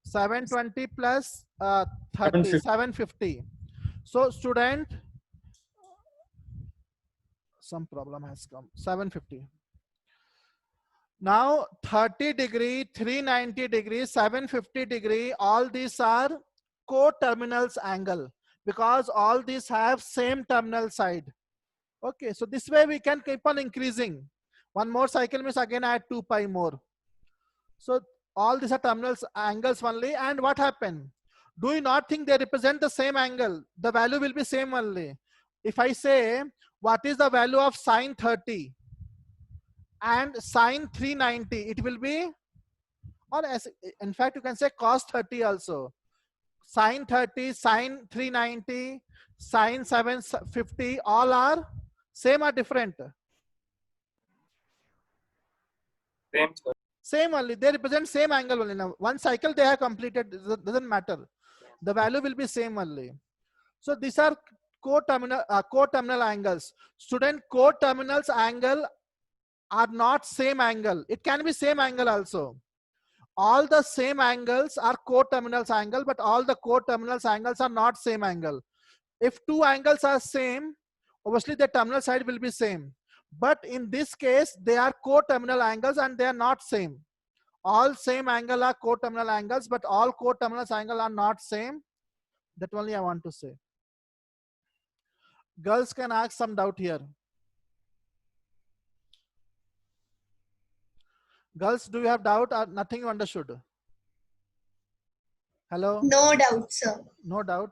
720 plus 30, 750. So student, some problem has come. 750. Now 30 degree, 390 degree, 750 degree, all these are coterminals angle because all these have same terminal side. Okay, so this way we can keep on increasing. One more cycle means again add 2 pi more. So All these are terminal angles only. And what happened? Do you not think they represent the same angle? The value will be same only. If I say, what is the value of sine 30 and sine 390, it will be, or as, in fact, you can say cos 30 also. Sine 30, sine 390, sine 750, all are same or different? Same only. They represent same angle only. Now, one cycle they have completed, doesn't matter. The value will be same only. So these are co-terminal angles. Student, co-terminals angle are not same angle. It can be same angle also. All the same angles are co-terminals angle, but all the co-terminals angles are not same angle. If two angles are same, obviously the terminal side will be same. But in this case, they are co-terminal angles and they are not same. All same angle are co-terminal angles, but all co-terminals angle are not same. That only I want to say. Girls can ask some doubt here. Girls, do you have doubt or nothing you understood? Hello? No doubt, sir. No doubt.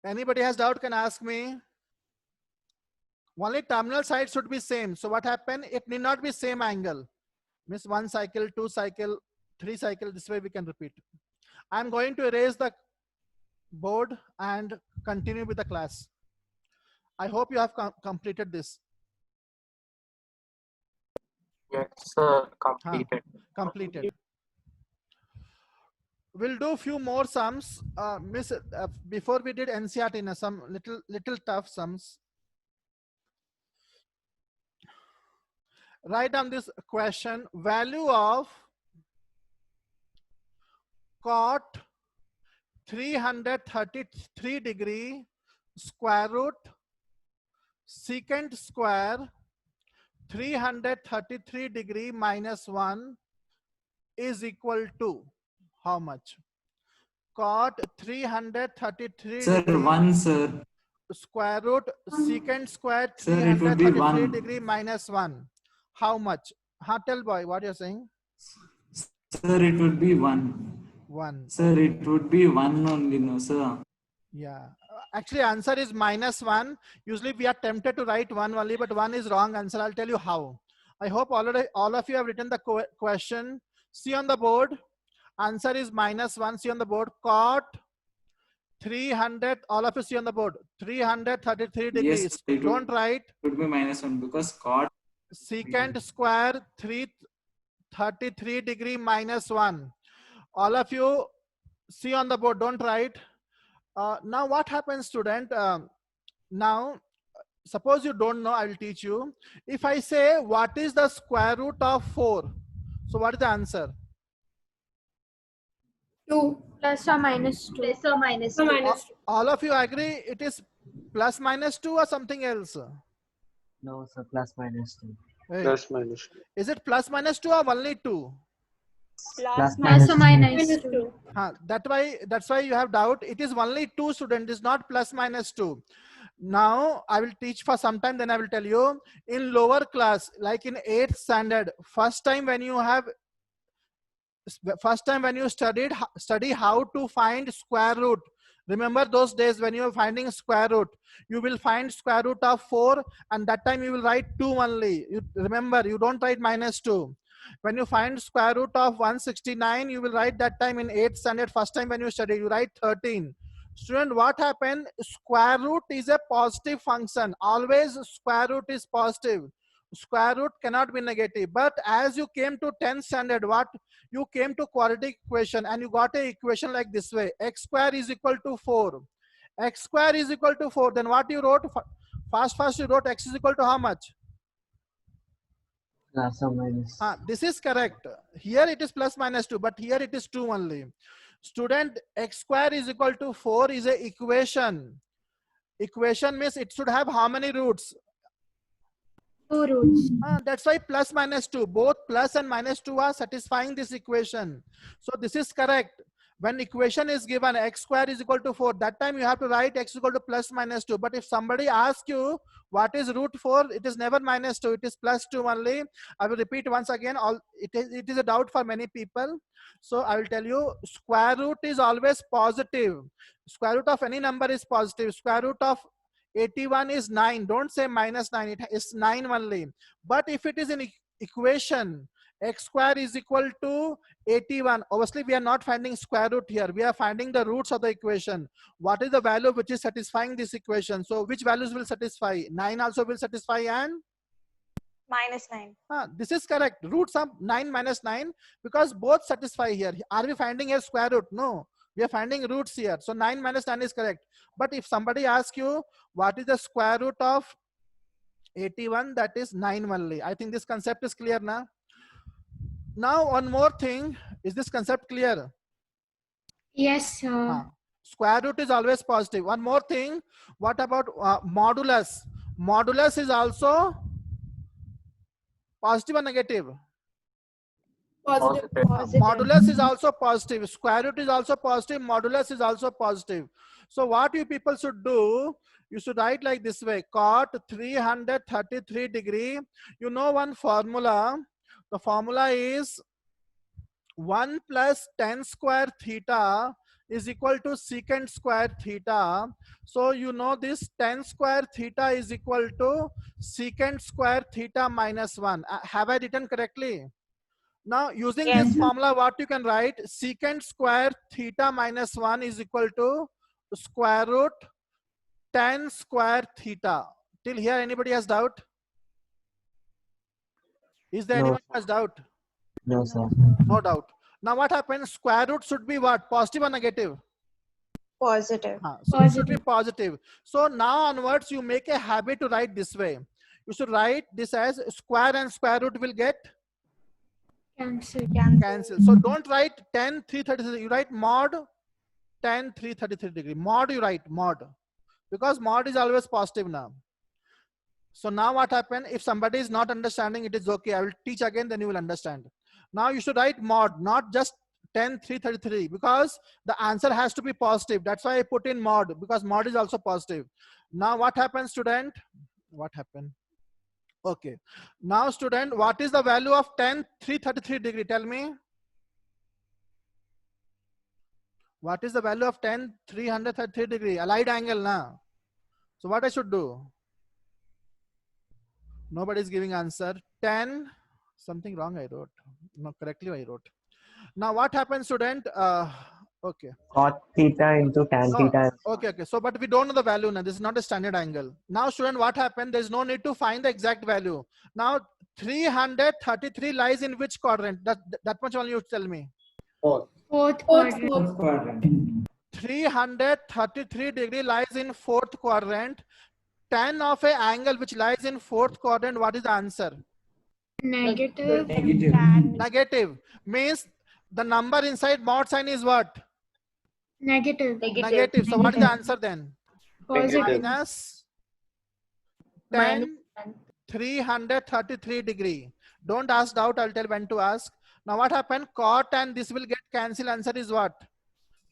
Anybody has doubt can ask me. Only terminal side should be same. So what happened? It need not be same angle. Means one cycle, two cycle, three cycle. This way we can repeat. I'm going to erase the board and continue with the class. I hope you have completed this. Yes, sir. Completed. Completed. We'll do few more sums. Miss, before we did NCERT, some little tough sums. Write down this question. Value of cot 333 degree square root secant square 333 degree minus 1 is equal to how much? Cot 333 Sir, degree 1, sir. Square root secant square Sir, it would be 333 1. degree minus 1. How much? Tell boy, what you're saying? Sir, it would be 1. 1. Sir, it would be 1 only, no, sir. Yeah. Actually, answer is minus 1. Usually we are tempted to write 1 only, but 1 is wrong answer. I'll tell you how. I hope all of you have written the question. See on the board. Answer is minus 1. See on the board. Cot 300. All of you see on the board. 333 degrees. Yes, Don't write. It would be minus 1 because cot Secant square 333 degree minus 1. All of you see on the board. Don't write. Now what happens, student? Now suppose you don't know, I will teach you. If I say what is the square root of 4, so what is the answer? 2 plus or minus 2. Plus or minus 2. All of you agree it is plus minus 2 or something else? No, sir, plus minus 2. Hey. Plus minus 2. Is it plus minus 2 or only 2? Plus or minus 2. That's why you have doubt. It is only 2, student. It is not plus minus 2. Now I will teach for some time, then I will tell you. In lower class, like in 8th standard, first time when you study how to find square root. Remember those days when you are finding square root, you will find square root of 4 and that time you will write 2 only. You remember, you don't write minus 2. When you find square root of 169, you will write that time in 8th standard, first time when you study, you write 13. Student, what happened? Square root is a positive function. Always square root is positive. Square root cannot be negative. But as you came to 10th standard, what? You came to quadratic equation and you got an equation like this way. X square is equal to 4. X square is equal to 4. Then what you wrote? Fast you wrote x is equal to how much? Plus or minus. This is correct. Here it is plus minus 2, but here it is 2 only. Student, x square is equal to 4 is a equation. Equation means it should have how many roots? 2 roots. That's why plus minus 2. Both plus and minus 2 are satisfying this equation. So this is correct. When equation is given x square is equal to 4, that time you have to write x is equal to plus minus 2. But if somebody asks you what is root 4, it is never minus 2, it is plus 2 only. I will repeat once again, it is a doubt for many people. So I will tell you, square root is always positive. Square root of any number is positive. Square root of 81 is 9. Don't say minus 9, it is 9 only. But if it is an equation, x square is equal to 81. Obviously, we are not finding square root here. We are finding the roots of the equation. What is the value which is satisfying this equation? So which values will satisfy? 9 also will satisfy and? Minus 9. This is correct. Roots of 9 minus 9, because both satisfy here. Are we finding a square root? No. We are finding roots here. So 9 minus 9 is correct. But if somebody asks you, what is the square root of 81? That is 9 only. I think this concept is clear now. Now, one more thing. Is this concept clear? Yes, sir. Square root is always positive. One more thing. What about modulus? Modulus is also positive or negative? Positive. Modulus is also positive. Square root is also positive. Modulus is also positive. So what you people should do, you should write like this way. Cot 333 degree. You know one formula. The formula is 1 plus 10 square theta is equal to secant square theta. So you know this 10 square theta is equal to secant square theta minus 1. Have I written correctly? Now using this formula, what you can write, secant square theta minus 1 is equal to square root 10 square theta. Till here anybody has doubt? Is there anyone who has doubt? No, sir. No doubt. Now what happens? Square root should be what? Positive or negative? Positive. So it should be positive. So now onwards you make a habit to write this way. You should write this as square and square root will get cancel. So don't write 10 333. You write mod 10 333 degree. Mod you write mod, because mod is always positive now. So now what happened? If somebody is not understanding, it is okay. I will teach again, then you will understand. Now you should write mod, not just 10 333, because the answer has to be positive. That's why I put in mod, because mod is also positive. Now what happens, student? What happened? Okay. Now student, what is the value of 10 333 degree? Tell me. What is the value of 10 333 degree? Allied angle now. So what I should do? Nobody is giving answer. 10, something wrong I wrote. No, correctly I wrote. Now what happens, student? Okay. Cot theta into tan theta. Okay. So, but we don't know the value now. This is not a standard angle. Now, student, what happened? There is no need to find the exact value. Now, 333 lies in which quadrant? That much only you tell me. Fourth quadrant. 333 degree lies in fourth quadrant. Tan of a angle which lies in fourth quadrant. What is the answer? Negative. Negative means the number inside mod sign is what? Negative. Negative. So what is the answer then? Positive. Minus 10 333 degree. Don't ask doubt. I'll tell when to ask. Now what happened? Cot and this will get cancel. Answer is what?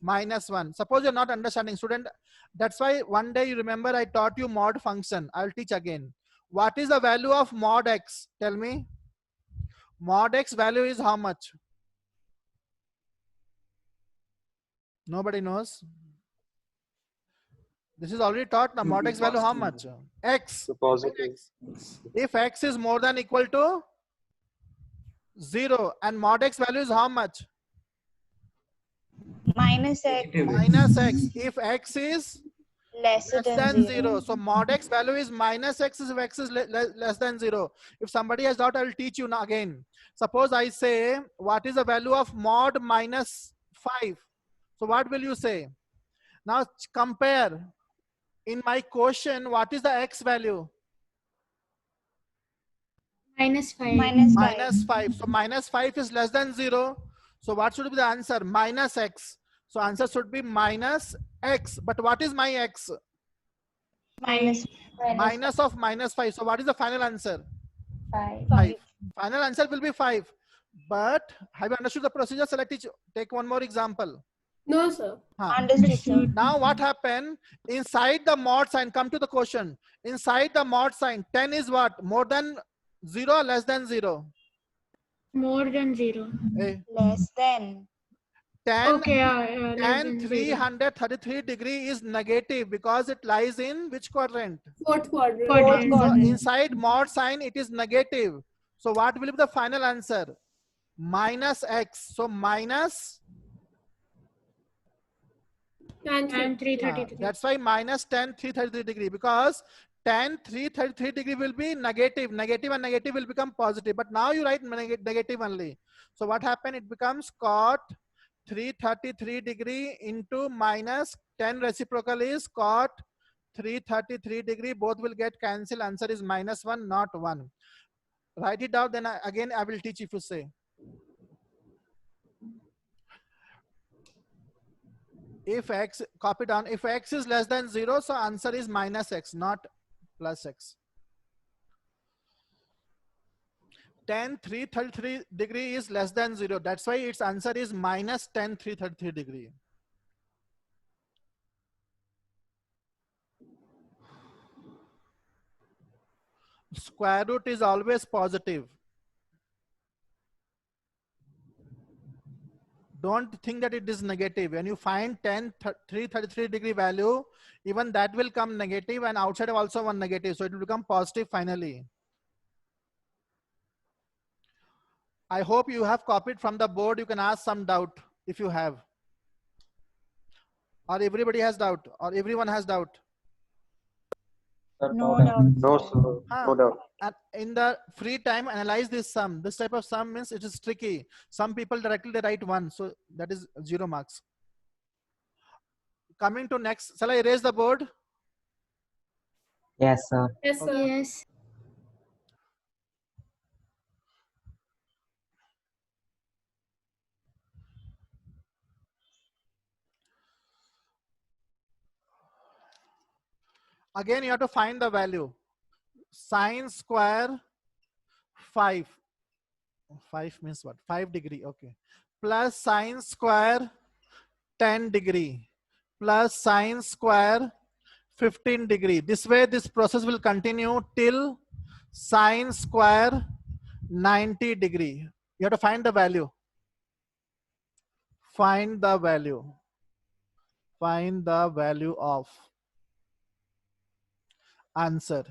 Minus 1. Suppose you're not understanding, student. That's why one day you remember I taught you mod function. I'll teach again. What is the value of mod x? Tell me. Mod x value is how much? Nobody knows. This is already taught now. Mod x value how much? X. Positive. If x is more than equal to 0 and mod x value is how much? Minus x. Minus x. If x is Lesser than 0. So mod x value is minus x if x is less than 0. If somebody has doubt, I will teach you now again. Suppose I say, what is the value of mod minus 5? So what will you say? Now compare. In my question, what is the x value? Minus 5. Minus 5. So minus 5 is less than 0. So what should be the answer? Minus x. So answer should be minus x. But what is my x? Minus of minus 5. So what is the final answer? 5. Final answer will be 5. But have you understood the procedure? So let's take one more example. No, sir. Understood, sir. Now what happened? Inside the mod sign, come to the question. Inside the mod sign, 10 is what? More than 0 or less than 0? More than 0. Less than. 10, Okay, less 10 than 0. 333 degree is negative because it lies in which quadrant? Fourth quadrant. So inside mod sign, it is negative. So what will be the final answer? Minus x. So minus Tan 333. that's why minus tan 333 degree, because tan 333 degree will be negative. Negative and negative will become positive. But now you write negative only. So what happened? It becomes cot 333 degree into minus 10 reciprocal is cot 333 degree. Both will get cancelled. Answer is -1, not 1. Write it down. Then again I will teach if you say. If x, copy down, if x is less than 0, so answer is minus x, not plus x. Tan 333 degree is less than 0. That's why its answer is minus tan 333 degree. Square root is always positive. Don't think that it is negative. When you find tan 333 degree value, even that will come negative, and outside also one negative. So it will become positive finally. I hope you have copied from the board. You can ask some doubt if you have. Or everybody has doubt, or everyone has doubt. No doubt. No, sir. No doubt. And in the free time, analyze this sum. This type of sum means it is tricky. Some people directly they write 1, so that is 0 marks. Coming to next, shall I erase the board? Yes, sir. Yes, sir. Yes. Again, you have to find the value. Sine square 5. 5 means what? 5 degree. Okay. Plus sine square 10 degree. Plus sine square 15 degree. This way, this process will continue till sine square 90 degree. You have to find the value. Find the value. Find the value of answer.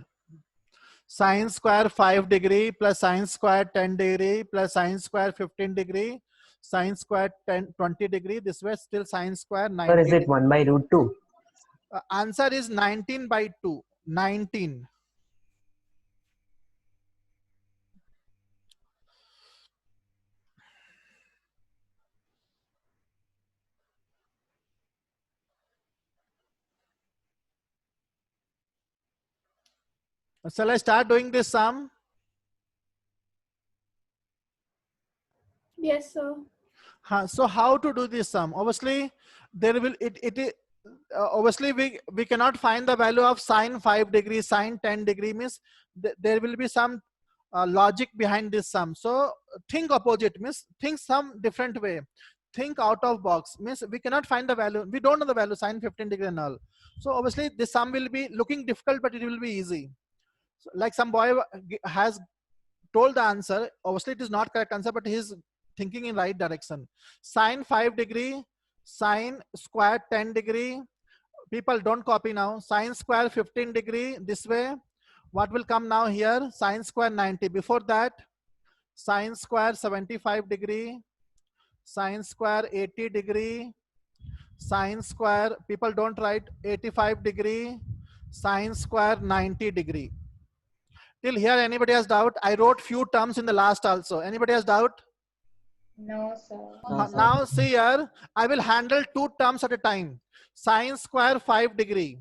Sine square 5 degree plus sine square 10 degree plus sine square 15 degree, sine square 20 degree. This way still sine square 90 Or is it degree. 1 by root 2? Answer is 19 by 2. 19. Shall I start doing this sum? Yes, sir. So how to do this sum? Obviously, there will obviously we cannot find the value of sine 5 degree, sine 10 degree, means there will be some logic behind this sum. So think opposite, means think some different way. Think out of box, means we cannot find the value. We don't know the value sine 15 degree and all. So obviously this sum will be looking difficult, but it will be easy. So like some boy has told the answer. Obviously it is not correct answer, but he is thinking in right direction. Sine 5 degree, sine square 10 degree. People don't copy now. Sine square 15 degree this way. What will come now here? Sine square 90. Before that, sine square 75 degree, sine square 80 degree, sine square, people don't write 85 degree, sine square 90 degree. Till here, anybody has doubt? I wrote few terms in the last also. Anybody has doubt? No, sir. No, sir. Now see here, I will handle 2 terms at a time. Sine square 5 degree.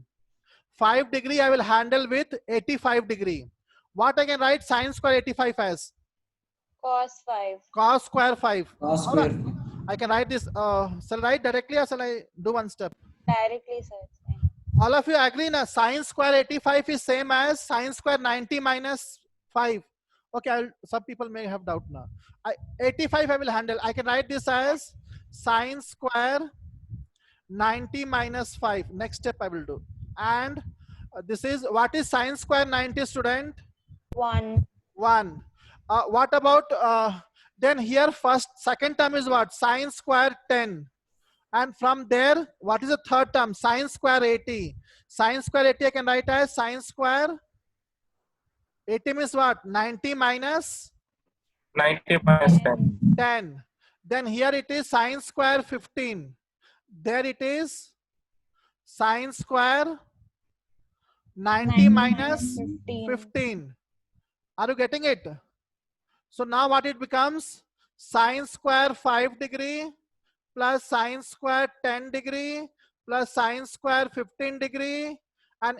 5 degree I will handle with 85 degree. What I can write sine square 85 as? Cos 5. Cos square 5. Cos square. I can write this. Shall I write directly or shall I do one step? Directly, sir. It's fine. All of you agree na? Sine square 85 is same as sine square 90 minus 5. Okay, some people may have doubt now. 85 I will handle. I can write this as sine square 90 minus 5. Next step I will do. And this is, what is sine square 90, student? 1. 1. What about, then here second term is what? Sine square 10. And from there, what is the third term? Sine square 80. Sine square 80 I can write as sine square 80 means what? 90 minus 90 minus 10. 10. Then here it is sine square 15. There it is sine square 90 minus 15. Are you getting it? So now what it becomes? Sine square 5 degree plus sine square 10 degree plus sine square 15 degree, and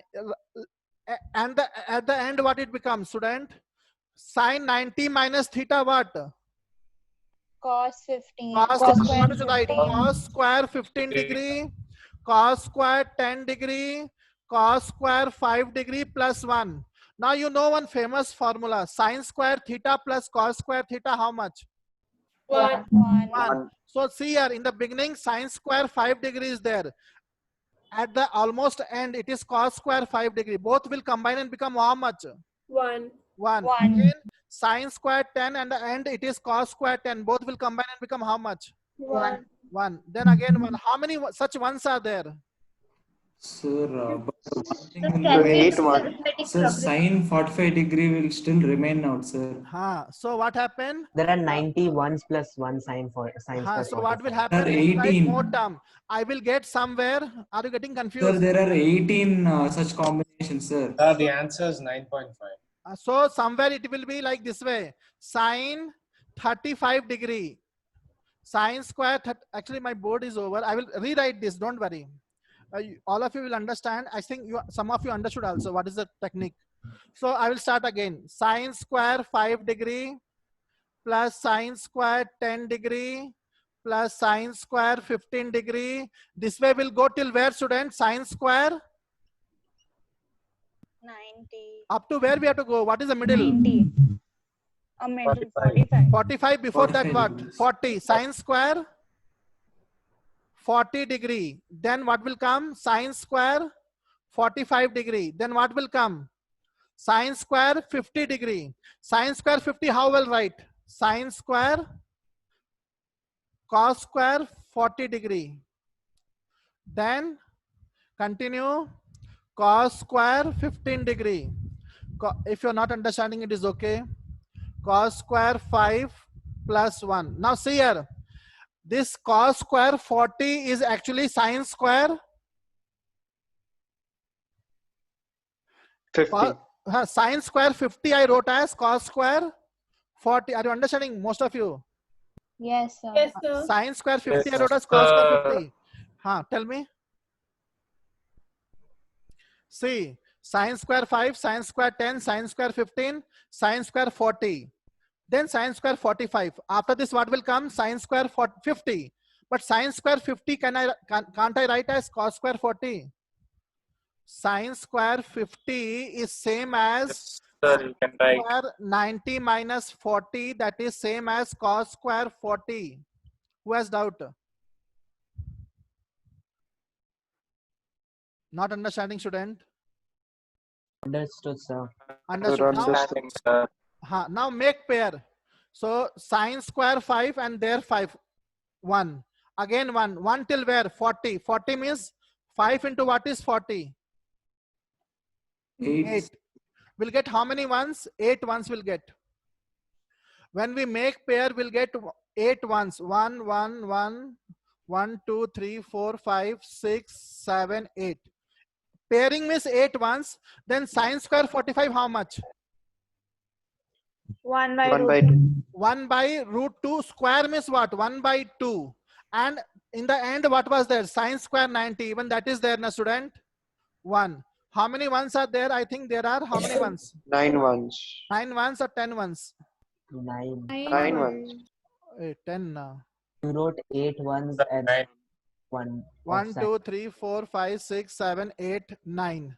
at the end what it becomes, student? Sine 90 minus theta what? Cos 15. What is it, right? Cos square 15 degree, cos square 10 degree, cos square 5 degree plus 1. Now you know one famous formula. Sine square theta plus cos square theta, how much? 1. 1. So see here, in the beginning sine square 5 degree is there. At the almost end it is cos square 5 degree. Both will combine and become how much? 1. 1. Again sine square 10 and the end it is cos square 10. Both will combine and become how much? 1. 1. Then again 1. How many such ones are there? Sir, but one thing Sir, will can we be- use arithmetic Sir, progression? sine 45 degree will still remain out, sir. So what happened? There are 90 ones plus 1 sine square. So what will 45. happen? Sir, If I write 18. more term, I will get somewhere. Are you getting confused? Sir, there are 18 such combinations, sir. The answer is 9.5. So somewhere it will be like this way. Sine 35 degree. Sine square, actually my board is over. I will rewrite this, don't worry. All of you will understand. I think some of you understood also what is the technique. So I will start again. Sine square 5 degree plus sine square 10 degree plus sine square 15 degree. This way will go till where, student? Sine square 90. up to where we have to go? What is the middle? 90. A middle 45. 45. Before that 45 what? degrees. 40. Sine square 40 degree. Then what will come? Sine square 45 degree. Then what will come? Sine square 50 degree. Sine square 50, how will write? Sine square cos square 40 degree. Then continue cos square 15 degree. If you're not understanding, it is okay. Cos square 5 plus 1. Now see here. This cos square 40 is actually sine square 50. Sine square 50 I wrote as cos square 40. Are you understanding, most of you? Yes, sir. Yes, sir. Sine square 50 Yes, I wrote as cos square sir. 50. Tell me. See, sine square 5, sine square 10, sine square 15, sine square 40. Then sine square 45. After this, what will come? Sine square 50. But sine square 50 can't I write as cos square 40? Sine square 50 is same as Sir, you can write. square 90 minus 40. That is same as cos square 40. Who has doubt? Not understanding, student? Understood, sir. Understood. Now, Understanding, sir. now make pair. So sine square 5 and there 5. 1. Again 1. 1 till where? 40. 40 means 5 into what is 40? 8. We'll get how many ones? 8 ones will get. When we make pair, we'll get 8 ones. 1, 1, 1, 1, 2, 3, 4, 5, 6, 7, 8. Pairing means 8 ones. Then sine square 45, how much? 1 by 1 root by 2. 2. 1 by root 2. Square means what? 1 by 2. And in the end, what was there? Sine square 90. Even that is there, na student? 1. How many ones are there? I think there are how many ones? 9 ones. 9 ones or 10 ones? 9. 9 ones. 10 now. You wrote 8 ones and 1. 1, 2, 3, 4, 5, 6, 7, 8, 9.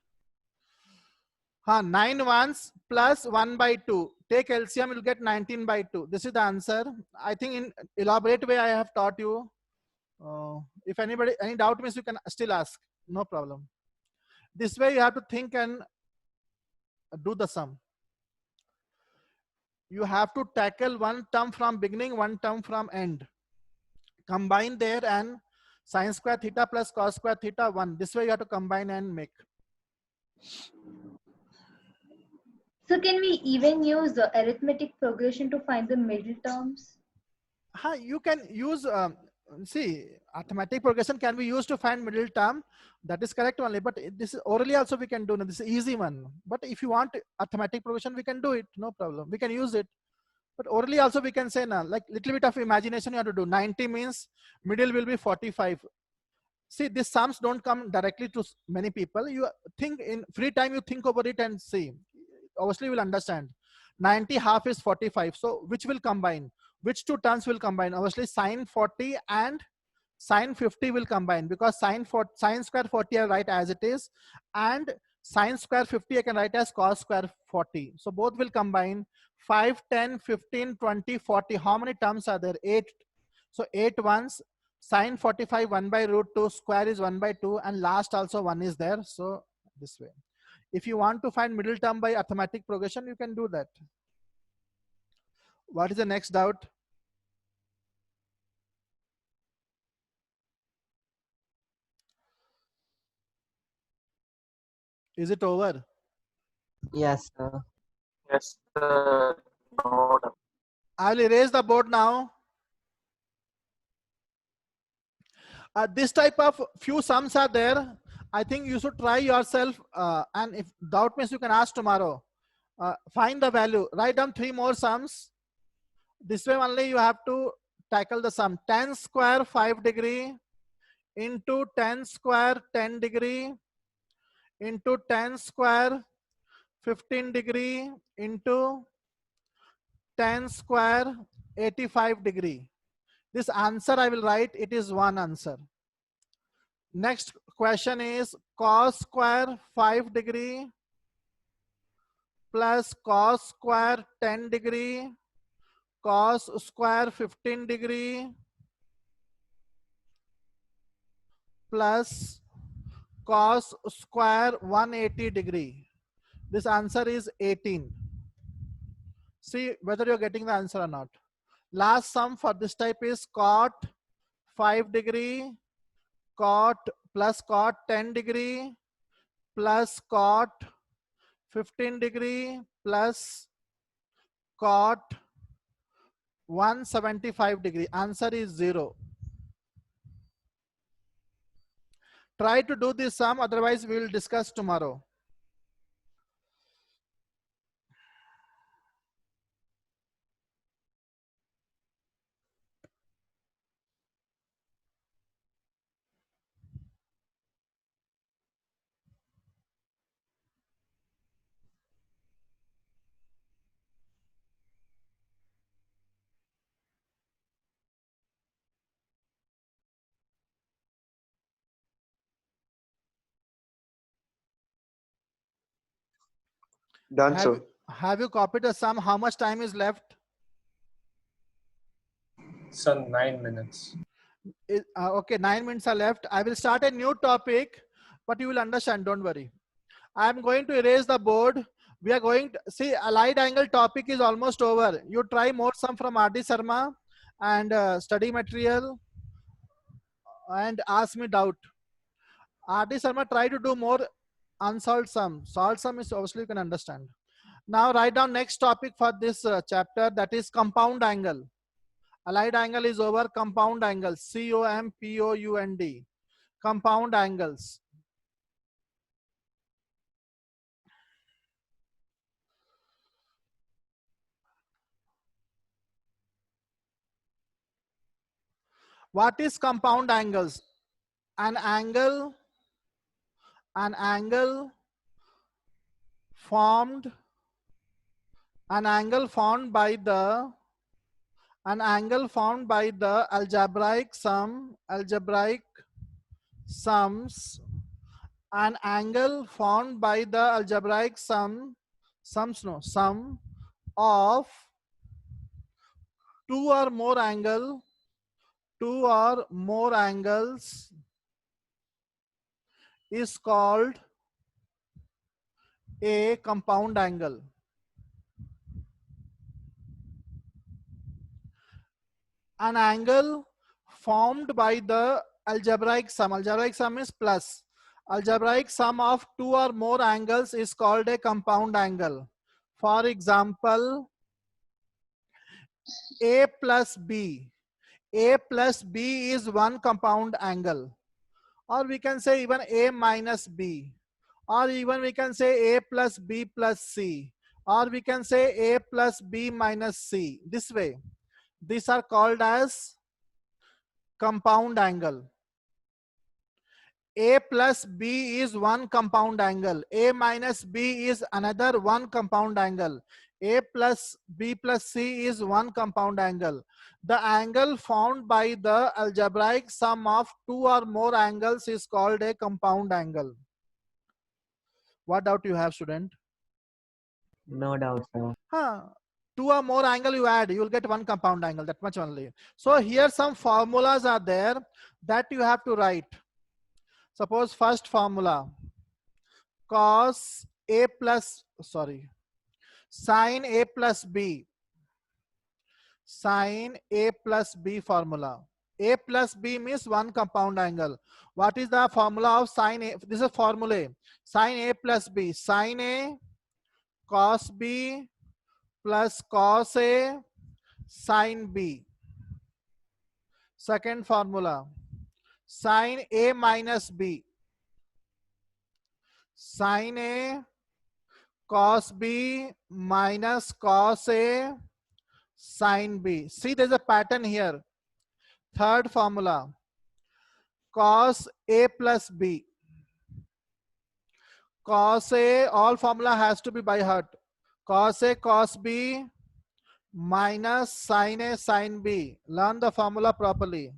9 ones plus 1 by 2. Take LCM, you'll get 19 by 2. This is the answer. I think in elaborate way I have taught you. If anybody any doubt means you can still ask, no problem. This way you have to think and do the sum. You have to tackle one term from beginning, one term from end. Combine there and sin square theta plus cos square theta 1. This way you have to combine and make. So can we even use the arithmetic progression to find the middle terms? You can use, see, arithmetic progression can be used to find middle term. That is correct only, but this is orally also we can do. This is easy one. But if you want arithmetic progression, we can do it, no problem. We can use it. But orally also we can say, now, like little bit of imagination you have to do. 90 means middle will be 45. See, these sums don't come directly to many people. You think in free time, you think over it and see. Obviously, you will understand. 90 half is 45. So which will combine? Which two terms will combine? Obviously, sin 40 and sin 50 will combine, because sin square 40 I write as it is, and sin square 50 I can write as cos square 40. So both will combine. 5, 10, 15, 20, 40. How many terms are there? 8. So 8 ones. Sin 45 1 by root 2, square is 1 by 2, and last also 1 is there. So this way. If you want to find middle term by arithmetic progression, you can do that. What is the next doubt? Is it over? Yes, sir. Yes, sir. No doubt. I'll erase the board now. This type of few sums are there. I think you should try yourself, and if doubt means you can ask tomorrow. Find the value. Write down 3 more sums. This way only you have to tackle the sum. 10 square 5 degree into 10 square 10 degree into 10 square 15 degree into 10 square 85 degree. This answer I will write, it is one answer. Next question is cos square 5 degree plus cos square 10 degree cos square 15 degree plus cos square 180 degree. This answer is 18. See whether you're getting the answer or not. Last sum for this type is cot 5 degree cot plus cot 10 degree plus cot 15 degree plus cot 175 degree. Answer is 0. Try to do this sum, otherwise we will discuss tomorrow. Done, sir. Have you copied the sum? How much time is left? Sir, 9 minutes. Okay, 9 minutes are left. I will start a new topic, but you will understand, don't worry. I am going to erase the board. We are going to see allied angle topic is almost over. You try more sum from R.D. Sharma and study material and ask me doubt. R.D. Sharma, try to do more unsolved sum. Solved sum is obviously you can understand. Now write down next topic for this chapter, that is compound angle. Allied angle is over. Compound angle, C-O-M-P-O-U-N-D. Compound angles. What is compound angles? An angle formed by the algebraic sums, an angle formed by the algebraic sum of two or more angles two or more angles is called a compound angle. An angle formed by the algebraic sum. Algebraic sum is plus. Algebraic sum of two or more angles is called a compound angle. For example, A plus B. A plus B is one compound angle. Or we can say even A minus B. Or even we can say A plus B plus C. Or we can say A plus B minus C. This way. These are called as compound angle. A plus B is one compound angle. A minus B is another one compound angle. A plus B plus C is one compound angle. The angle formed by the algebraic sum of two or more angles is called a compound angle. What doubt you have, student? No doubt, sir. Two or more angle you add, you will get one compound angle, that much only. So here some formulas are there that you have to write. Suppose first formula, cos A plus, sin A plus B. Sin A plus B formula. A plus B means one compound angle. What is the formula of sin A? This is a formula. Sin A plus B. Sin A cos B plus cos A sin B. Second formula, sin A minus B. Sin A cos B minus cos A sin B. See, there's a pattern here. Third formula, cos A plus B. Cos A, all formula has to be by heart. Cos A cos B minus sin A sin B. Learn the formula properly.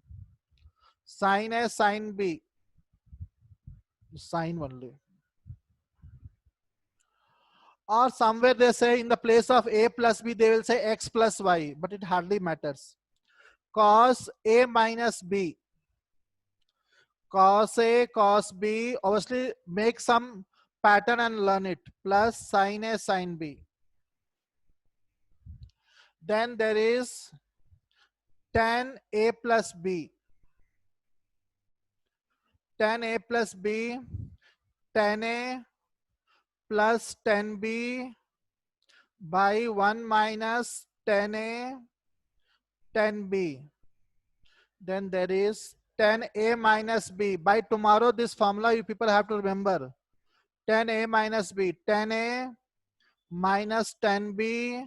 Sin A sin B. Sin only. Or somewhere they say in the place of A plus B, they will say X plus Y, but it hardly matters. Cos A minus B. Cos A cos B. Obviously make some pattern and learn it. Plus sin A sin B. Then there is tan A plus B. Tan A plus B, tan A plus tan B by 1 minus tan A, tan B. Then there is tan A minus B. By tomorrow, this formula you people have to remember. Tan A minus B, tan A minus tan B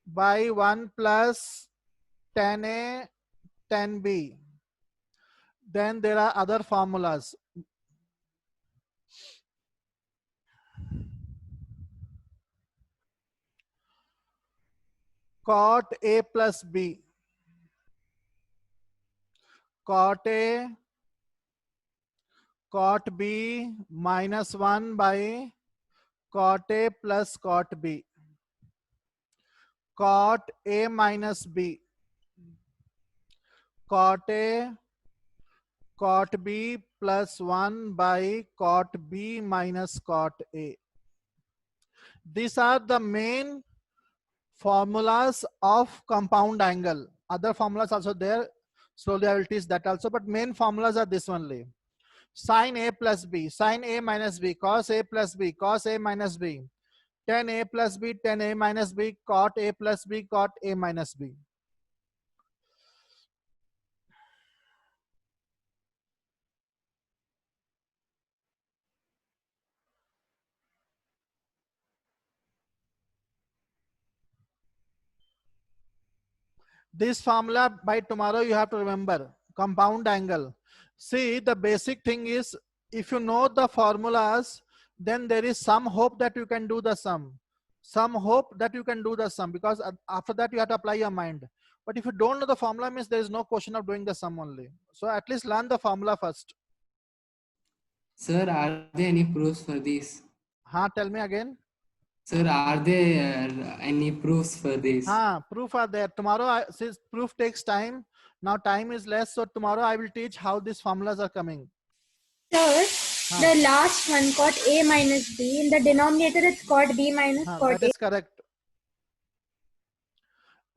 by 1 plus tan A, tan B. Then there are other formulas. Cot A plus B. Cot A, cot B minus 1 by cot A plus cot B. Cot A minus B. Cot A, cot B plus 1 by cot B minus cot A. These are the main formulas of compound angle. Other formulas also there. Slowly I will teach that also, but main formulas are this only. Sin A plus B, sin A minus B, cos A plus B, cos A minus B, tan A plus B, tan A minus B, cot A plus B, cot A minus B. This formula by tomorrow you have to remember. Compound angle. See, the basic thing is, if you know the formulas, then there is some hope that you can do the sum. Some hope that you can do the sum, because after that you have to apply your mind. But if you don't know the formula, means there is no question of doing the sum only. So at least learn the formula first. Sir, are there any proofs for this? Tell me again. Sir, are there any proofs for this? Proof are there. Tomorrow, since proof takes time, Now time is less, so tomorrow I will teach how these formulas are coming. Sir, the last one cot A minus B. In the denominator, it's cot B minus cot That A. is correct.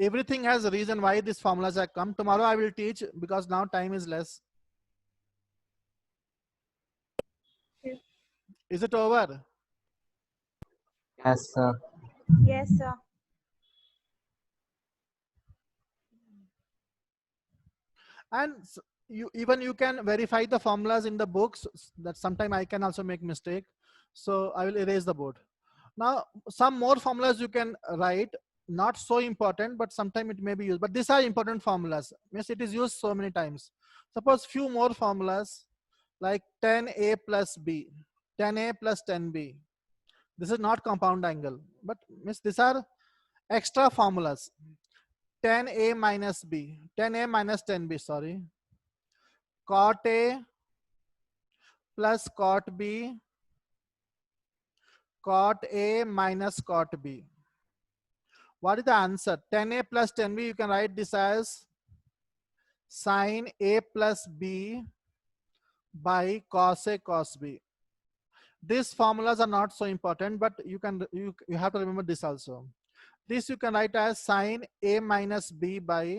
Everything has a reason why these formulas have come. Tomorrow I will teach because now time is less. Is it over? Yes, sir. Yes, sir. And you can verify the formulas in the books. That sometime I can also make mistake, so I will erase the board. Now some more formulas you can write, not so important, but sometime it may be used, but these are important formulas. Means it is used so many times. Suppose few more formulas like 10a plus b, 10a plus 10b. This is not compound angle, but means these are extra formulas. 10a minus b, 10a minus 10b, sorry. Cot A plus cot B, cot A minus cot B. What is the answer? 10A plus 10B, you can write this as sine A plus B by cos A cos B. These formulas are not so important, but you have to remember this also. This you can write as sine A minus B by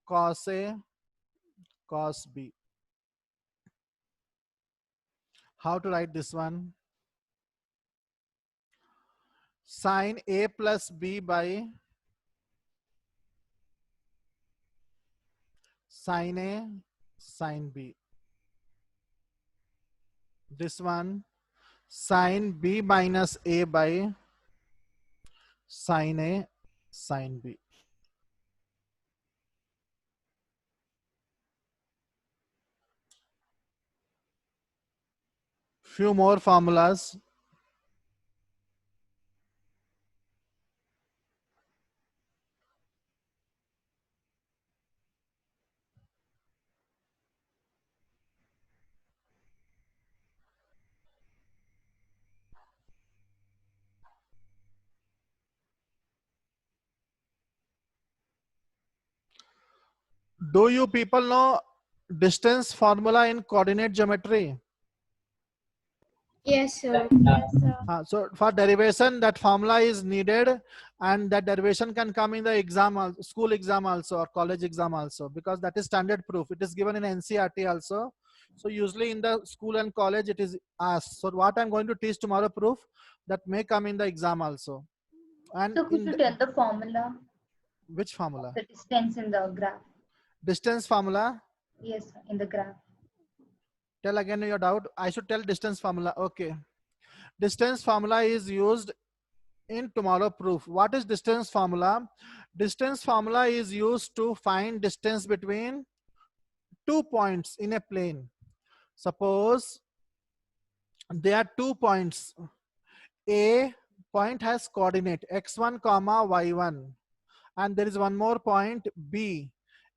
cos A cos B. How to write this one? Sine A plus B by sine A sine B. This one sine B minus A by sine A sine B. Few more formulas. Do you people know distance formula in coordinate geometry? Yes, sir. Yes, sir. So for derivation, that formula is needed, and that derivation can come in the exam, school exam also, or college exam also, because that is standard proof. It is given in NCERT also. So usually in the school and college it is asked. So what I'm going to teach tomorrow proof that may come in the exam also. And So could you tell the formula? Which formula? The distance in the graph. Distance formula? Yes, in the graph. Tell again your doubt. I should tell distance formula. Okay. Distance formula is used in tomorrow proof. What is distance formula? Distance formula is used to find distance between 2 points in a plane. Suppose there are 2 points. A point has coordinate x1 comma y1, and there is one more point B,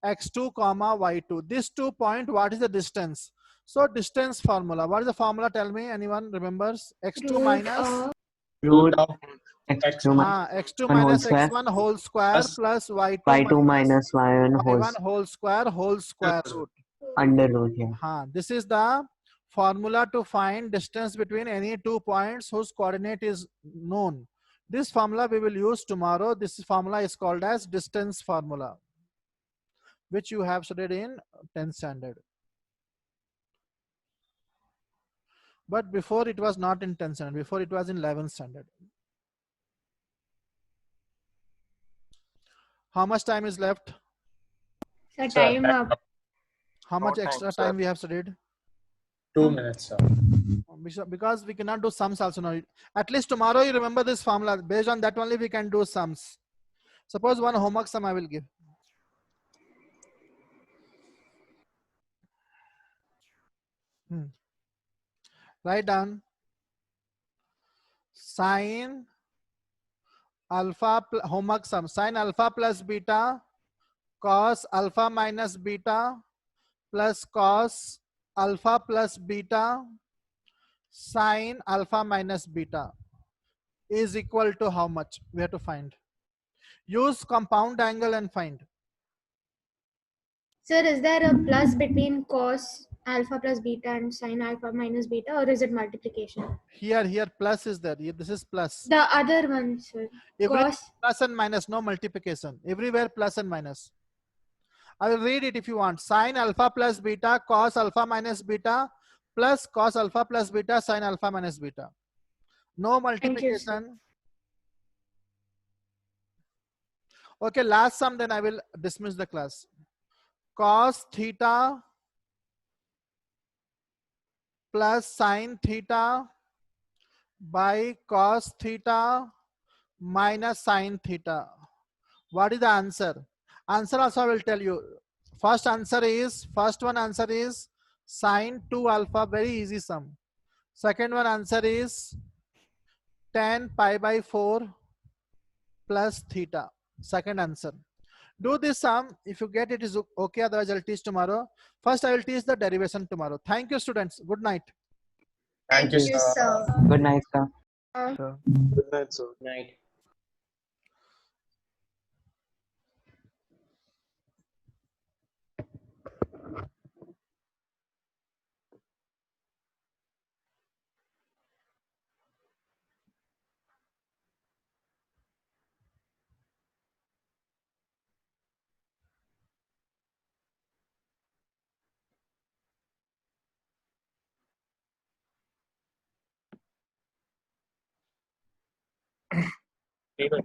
x2 comma y2. This 2 point, what is the distance? So distance formula, what is the formula? Tell me, anyone remembers? X2 minus root of x2 minus x2 1 whole minus square x1 whole square plus y2 minus y1 whole square root under root. Yeah. This is the formula to find distance between any 2 points whose coordinate is known. This formula we will use tomorrow. This formula is called as distance formula, which you have studied in 10th standard. But before it was not in 10th standard, before it was in 11th standard. How much time is left? Sir, time up. How much extra time we have studied? 2 minutes, sir. Because we cannot do sums also now. At least tomorrow you remember this formula. Based on that only we can do sums. Suppose one homework sum I will give. Write down sine alpha homework sum. Sine alpha plus beta cos alpha minus beta plus cos alpha plus beta sine alpha minus beta is equal to how much? We have to find. Use compound angle and find. Sir, is there a plus between cos alpha plus beta and sin alpha minus beta, or is it multiplication? Here plus is there. This is plus. The other one, sir. Every Cos. plus and minus, no multiplication. Everywhere plus and minus. I will read it if you want. Sin alpha plus beta cos alpha minus beta plus cos alpha plus beta sin alpha minus beta. No multiplication. Okay, last sum, then I will dismiss the class. Cos theta plus sin theta by cos theta minus sin theta. What is the answer? Answer also I will tell you. First one answer is sin 2 alpha, very easy sum. Second one answer is tan pi by 4 plus theta. Second answer. Do this sum. If you get it is okay. Otherwise I'll teach tomorrow. First I will teach the derivation tomorrow. Thank you, students. Good night. Thank you, sir. Good night, sir. Good night, sir. Night. Even